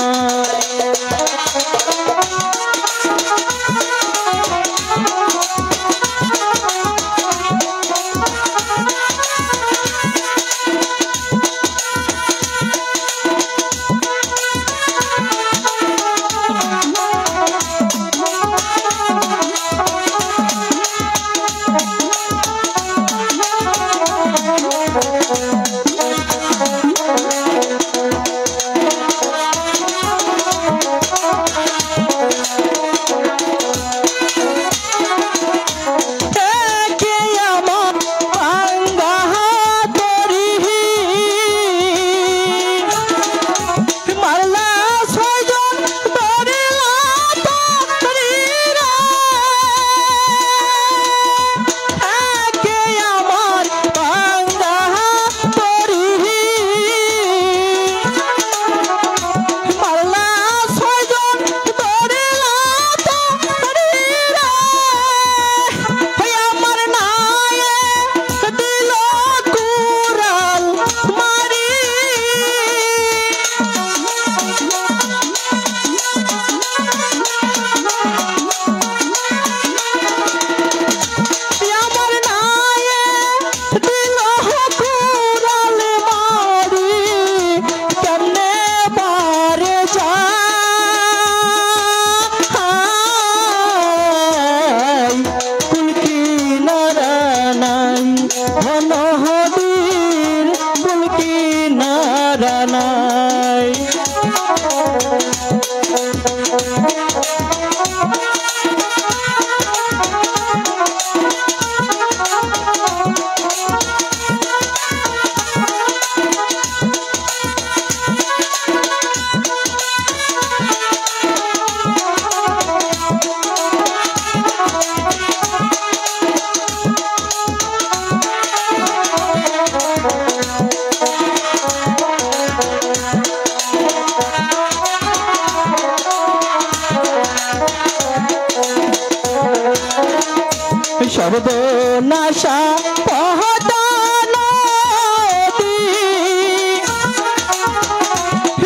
সর্বনাশা পহতানা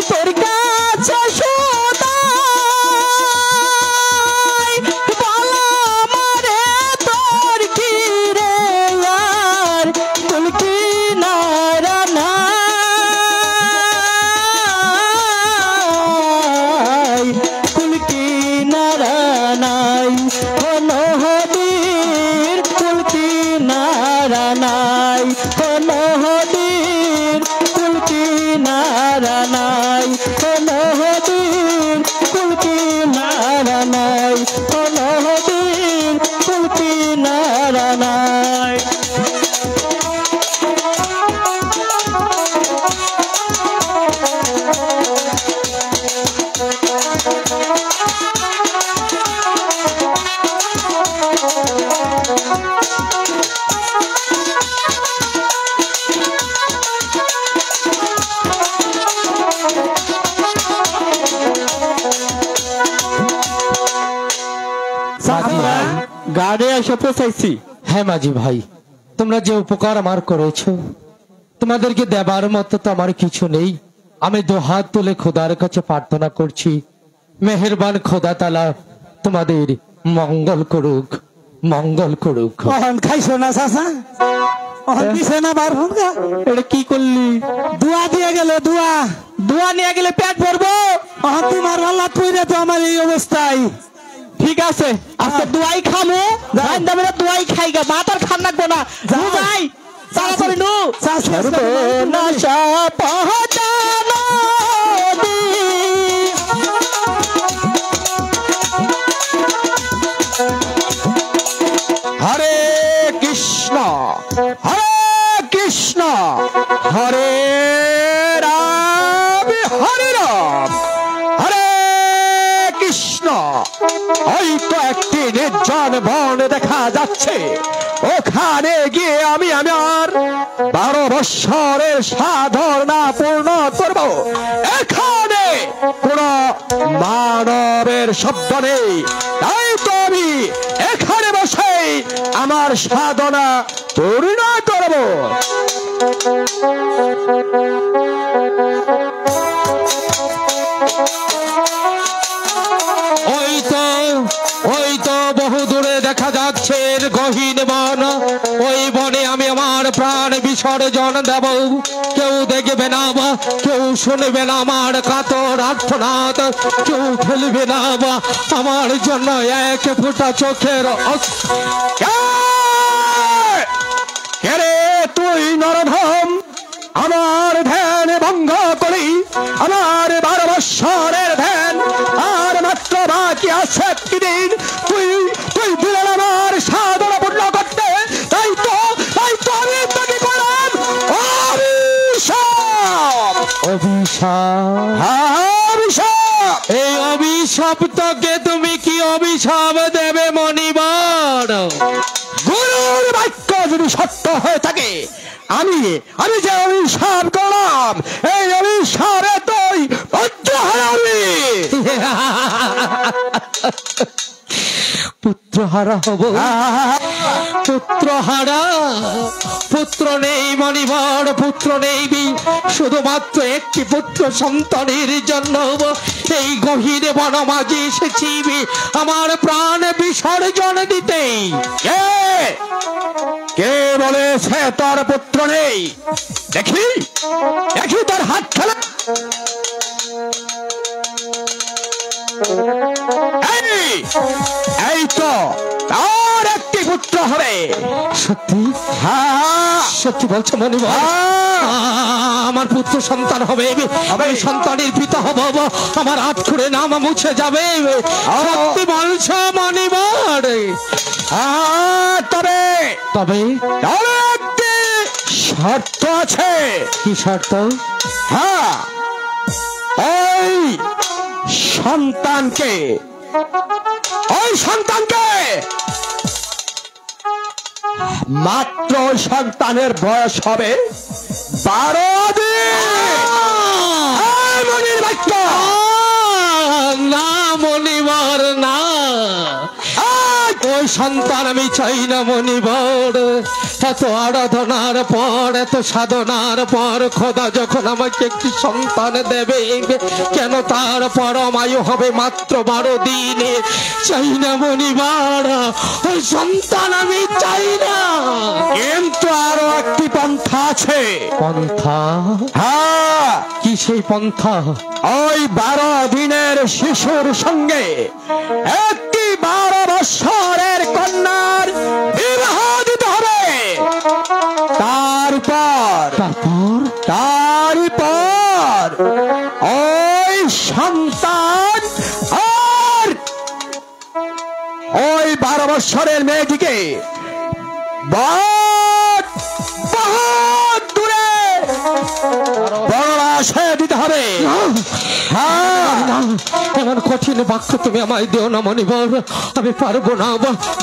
তোর কাছে সদাই বলা মারে তোর কি রে আর তুলকি নারানাই কুলকি নারানাই হলো হদির কুলকি নারানাই হলো হদির কুলকি নারানাই হলো হদির কুলকি নারানাই হলো হদির কুলকি নারানাই। গাড়ি এসে পৌঁছাইছি। হ্যাঁ মাঝি ভাই, তোমরা যে উপকার আমার করেছো, তোমাদেরকে দেবার মতো তো আমার কিছু নেই। আমি দু হাত তুলে খোদার কাছে প্রার্থনা করছি, মেহেরবান খোদা তাআলা তোমাদের মঙ্গল করুক, মঙ্গল করুক। অহন খাইছো না চাচা, অহন দিছে না বার ভঙ্গা। এটা কি করলি? দুয়া দিয়ে গেল, দুয়া দোয়া নিয়ে গেলে পেট ভরবো। অহন তোমার আল্লাহ কইরে তো আমার এই অবস্থায়। ঠিক আছে, আজকে দোয়াই খামো, দোয়াই খাইগা, মাতার খান লাগবো না। ভাই তাড়াতাড়ি নু সর্বনাশা পহচানো হরে কৃষ্ণ, হরে কৃষ্ণ, হরে রাম, হরে রাম, হরে কৃষ্ণ। ওই তো একটি নির্জন বন দেখা যাচ্ছে, ওখানে গিয়ে আমি আমার 12 বৎসরের সাধনা পূর্ণ করব। এখানে কোন মানবের শব্দ নেই, তাই তো আমি এখানে বসে আমার সাধনা পূর্ণ করব। ওই তো বহু দূরে দেখা যাচ্ছে গহীন বন। ওই বনে আমি আমার প্রাণ বিসর্জন দেব। কেউ দেখবে না, কেউ শুনবে না আমার কাতর আর্তনাদ, কেউ খেলবে না আমার জন্য এক ফোঁটা চোখের। কে তুই নরধম, আমার ধ্যান ভঙ্গ করি, আমার 12 বৎসরের ধ্যান আর মাত্র বাকি আছে একটি দিন। তুই দিলেন আমার সাধনা পূর্ণ করতে, তাই তো আমি তোকে করলাম অভিশাপ। অভিশাপ, এই অভিশাপ তোকে তুমি কি অভিশাপ দেবে মণিবর? গুরুর বাক্য যদি সত্য হয়ে থাকে, আমি যে অভিশাপ করলাম, এই অভিশাপে তুই পুত্র হারাবি। পুত্র হারা হব, পুত্র হারা? পুত্র নেই মণিবর, পুত্র নেই, শুধুমাত্র একটি পুত্র সন্তানের জন্য এই গহীন বনমাঝে এসেছি আমার প্রাণ বিসর্জন দিতে। কে বলেছে তোর পুত্র নেই? দেখি তোর হাত খেলা। এই তো তার একটি পুত্র হবে। সত্যি? হ্যাঁ, সত্যি বলছো মণিবর? আমার পুত্র সন্তান হবে, আমি সন্তানের পিতা হব, আমার হাত খুঁড়ে নাম মুছে যাবে। সত্যি বলছো মণিবর? তবে একটি শর্ত আছে। কি শর্ত? হ্যাঁ, ওই সন্তানকে মাত্র সন্তানের বয়স হবে 12 দিন। মনির বাক্য না মণিবর, না, ওই সন্তান আমি চাই না মণিবর। এত আরাধনার পর, এত সাধনার পর খোদা যখন আমাকে একটি সন্তান দেবে, কেন তার পরমায়ু হবে মাত্র 12 দিন? চাই না মণিবর, ওই সন্তান আমি চাই না। কিন্তু আরো একটি পন্থা আছে। পন্থা? হ্যাঁ। কি সেই পন্থা? ওই 12 দিনের শিশুর সঙ্গে একটি 12 বৎসরের কন্যার বিবাহ দিতে হবে। তারপর ওই সন্তান আর ওই 12 বৎসরের মেয়েটিকে বহুত দূরে বনবাসে দিতে হবে। এমন কঠিন বাক্য তুমি আমায় দিও না মণিবর, আমি পারবো না।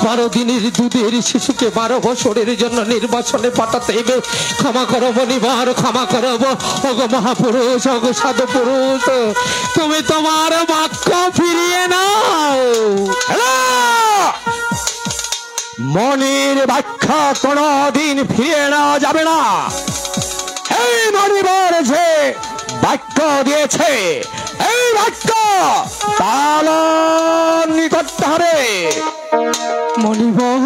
12 দিনের দুধের শিশুকে 12 বছরের জন্য নির্বাচনে পাঠাতে হবে। ক্ষমা করো মণিবর, ক্ষমা করব। ওগো মহাপুরুষ, ওগো সাধু পুরুষ, তুমি তোমার বাক্য ফিরিয়ে নাও। মনির বাক্য কোনদিন ফিরিয়ে নেওয়া যাবে না। এই মণিবর যে বাক্য দিয়েছে, এই বাক্য পালন করতে হবে। মণিবর,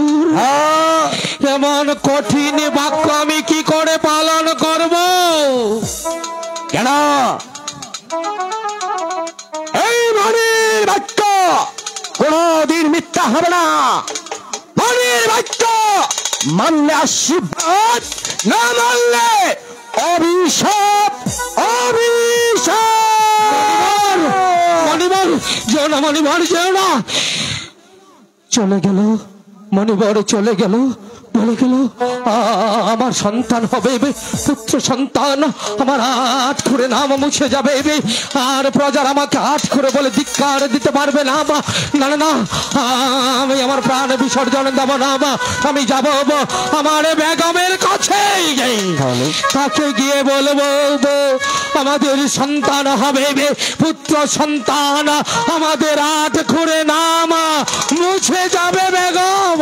এমন কঠিন বাক্য আমি কি করে পালন করব? কেন? এই মণির বাক্য কোনদিন মিথ্যা হবে না। মণির বাক্য মানলে আশীর্বাদ, না মানলে অভিশাপ। অভিশাপ। মণিবর যেও না, মণিবর যেও না। চলে গেল মণিবর, চলে গেল, বলে গেল আমার সন্তান হবে, পুত্র সন্তান। আমার আট করে নাম মুছে যাবে, আর প্রজার আমাকে আট করে বলে ধিক্কার দিতে পারবে না। না না না, আমি আমার প্রাণ বিসর্জন দেব না। আমি যাব আমার বেগমের কাছে, তাকে গিয়ে বলবো আমাদের সন্তান হবে, পুত্র সন্তান। আমাদের আট করে নাম মুছে যাবে বেগম।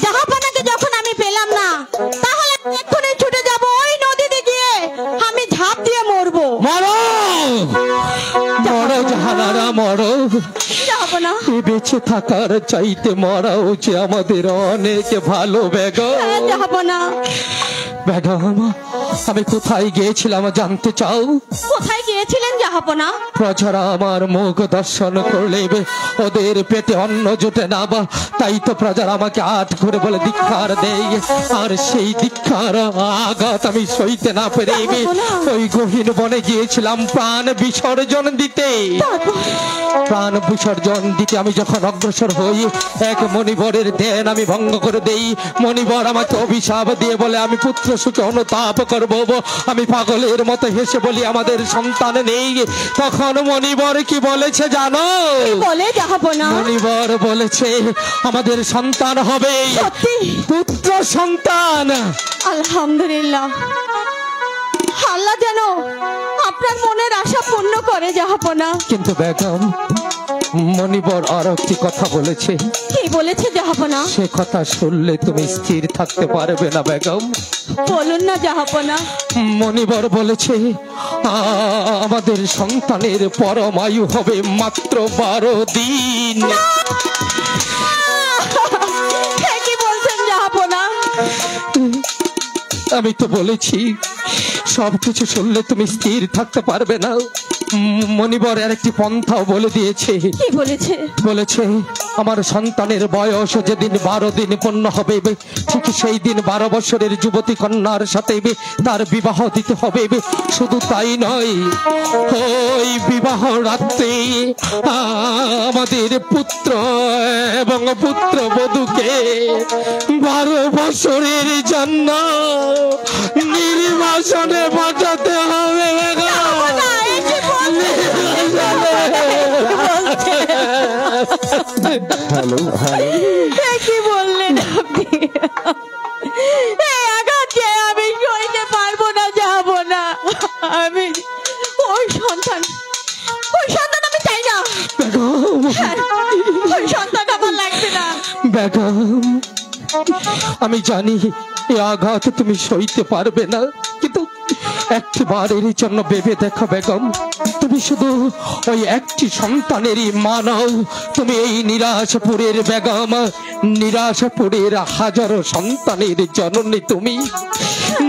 জাহাপনাকে যখন আমি পেলাম না, তাহলে এক্ষুনি ছুটে যাব ওই নদীতে গিয়ে আমি ঝাঁপ দিয়ে মরবো। মরো মরো জাহানারা, মরো। জাহাপনা, বেঁচে থাকার চাইতে মরাও যে আমাদের অনেক ভালো। বেগম, জাহাপনা, বেগম আমি কোথায় গিয়েছিলাম জানতে চাও? কোথায় গিয়েছিলেন জাহাপনা? প্রজারা আমার মুখ দর্শন করলে ওদের পেটে অন্ন জোটে না, তাই তো প্রজারা আমাকে আট করে বলে ধিক্কার দেয়। আর সেই ধিক্কার আঘাত আমি সইতে না পেরে ওই গহীন বনে গিয়েছিলাম প্রাণ বিসর্জন দিতে। প্রাণ বিসর্জন দিতে আমি যখন অগ্রসর হই, এক মণিবরের ধ্যান আমি ভঙ্গ করে দেই। মণিবর আমাকে অভিশাপ দিয়ে বলে আমি পুত্র সুখে অনুতাপ করব। আমি পাগলের মতো হেসে বলি আমাদের সন্তান নেই। তখন মণিবর কি বলেছে জানো? বলে জাহাপনা? মণিবর বলেছে আমাদের সন্তান হবে, পুত্র সন্তান। আলহামদুলিল্লাহ, আল্লাহ যেন আপনার মনের আশা পূর্ণ করে জাহাপনা। কিন্তু বেগম, মণিবর আর একটি কথা বলেছে। কি বলেছে জাহাপনা? সে কথা শুনলে তুমি স্থির থাকতে পারবে না বেগম। বলুন না জাহাপনা। মণিবর বলেছে আমাদের সন্তানের পরমায়ু হবে মাত্র 12 দিন। কি বলছেন জাহাপনা? আমি তো বলেছি সবকিছু শুনলে তুমি স্থির থাকতে পারবে না। মণিবর আর একটি পন্থাও বলে দিয়েছে। কি বলেছে? বলেছে আমার সন্তানের বয়স যেদিন 12 দিন পূর্ণ হবে, ঠিক সেই দিন 12 বছরের যুবতী কন্যার সাথে তার বিবাহ দিতে হবে। শুধু তাই নয়, ওই বিবাহ রাত্রে আমাদের পুত্র এবং পুত্র বধূকে 12 বছরের জন্য নির্বাসনে পাঠাতে হবে। হ্যালো হ্যালো, কি বললেন আপনি? এই আঘাত যে আমি সইতে পারবো না, যাবো না। আমি ওই সন্তান আমি চাই না। ওই সন্তান আমার লাগবে না। বেগম, আমি জানি এই আঘাত তুমি সইতে পারবে না, কিন্তু একটি বারের জন্য ভেবে দেখো বেগম, তুমি শুধু ওই একটি সন্তানেরই মা নও। তুমি এই নিরাশপুরের বেগম, নিরাশপুরের হাজারো সন্তানের জননী। তুমি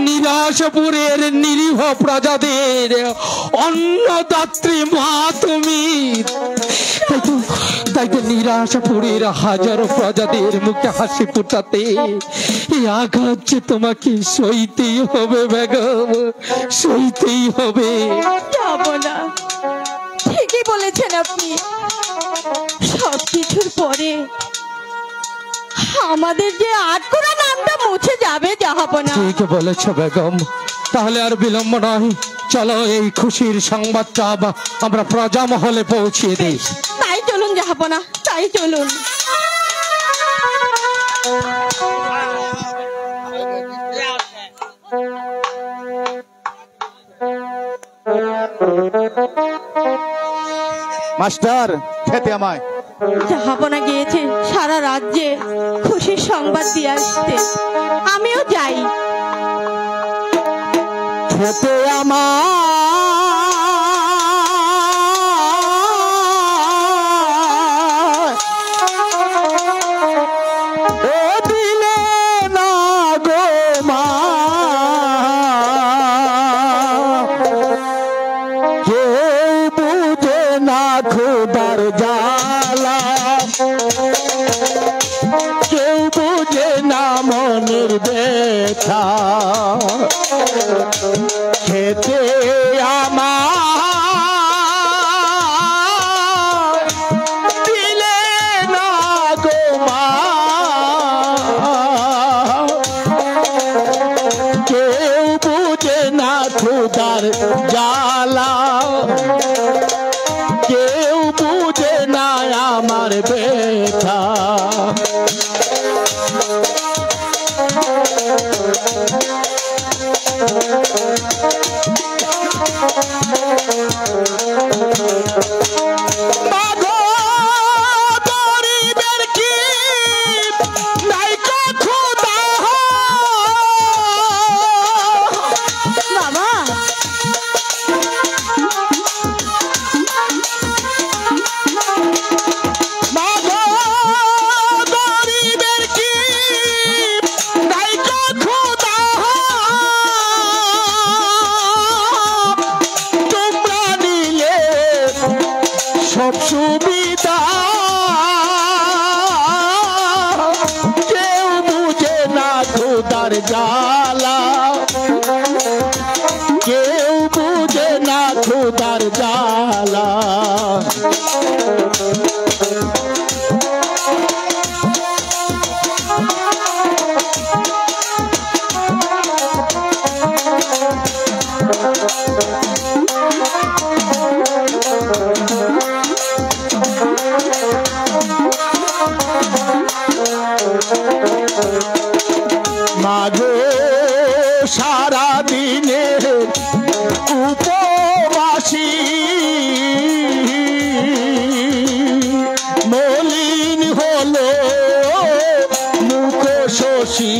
নিরাশপুরের নিরীহ প্রজাদের অন্নদাত্রী মা তুমি। তাই তো নিরাশপুরের হাজারো প্রজাদের মুখে হাসি ফুটাতে এই আঘাত যে তোমাকে সইতেই হবে বেগম, সইতেই হবে। যাবো না, ঠিকই বলেছেন আপনি। সবকিছুর পরে আমাদের যে আটকোড়া নামটা মুছে যাবে জাহাপনা। ঠিক বলেছ বেগম। তাহলে আর বিলম্ব নয়, চলো এই খুশির সংবাদটা আমরা প্রজা মহলে পৌঁছিয়ে দিই। তাই চলুন জাহাপনা, তাই চলুন। মাস্টার খেতে আমায়। জাহাপনা গিয়েছে সারা রাজ্যে খুশির সংবাদ দিয়ে আসতে, আমিও যাই। খেতে আমার ও দিলে না গো মা, কেউ বুঝে না ক্ষুধার জ্বালা, কেউ বুঝে না মনের ব্যথা। খেতে আমার দিলে না গো মা, কেউ বুঝে না ক্ষুধার জ্বালা, কেউ বুঝে না আমার ব্যথা। মাগো গরিবের কি নাই গো খোদা, বাবা মাগো গরিবের কি নাই গো খোদা, তোমরা নিলে সব সুবিধা, কেউ বুঝে না ক্ষুধার জ্বালা, কেউ বুঝে না ক্ষুধার জ্বালা। মাগো সারা দিনে উপবাসী, মলিন হলো মুখ শশী,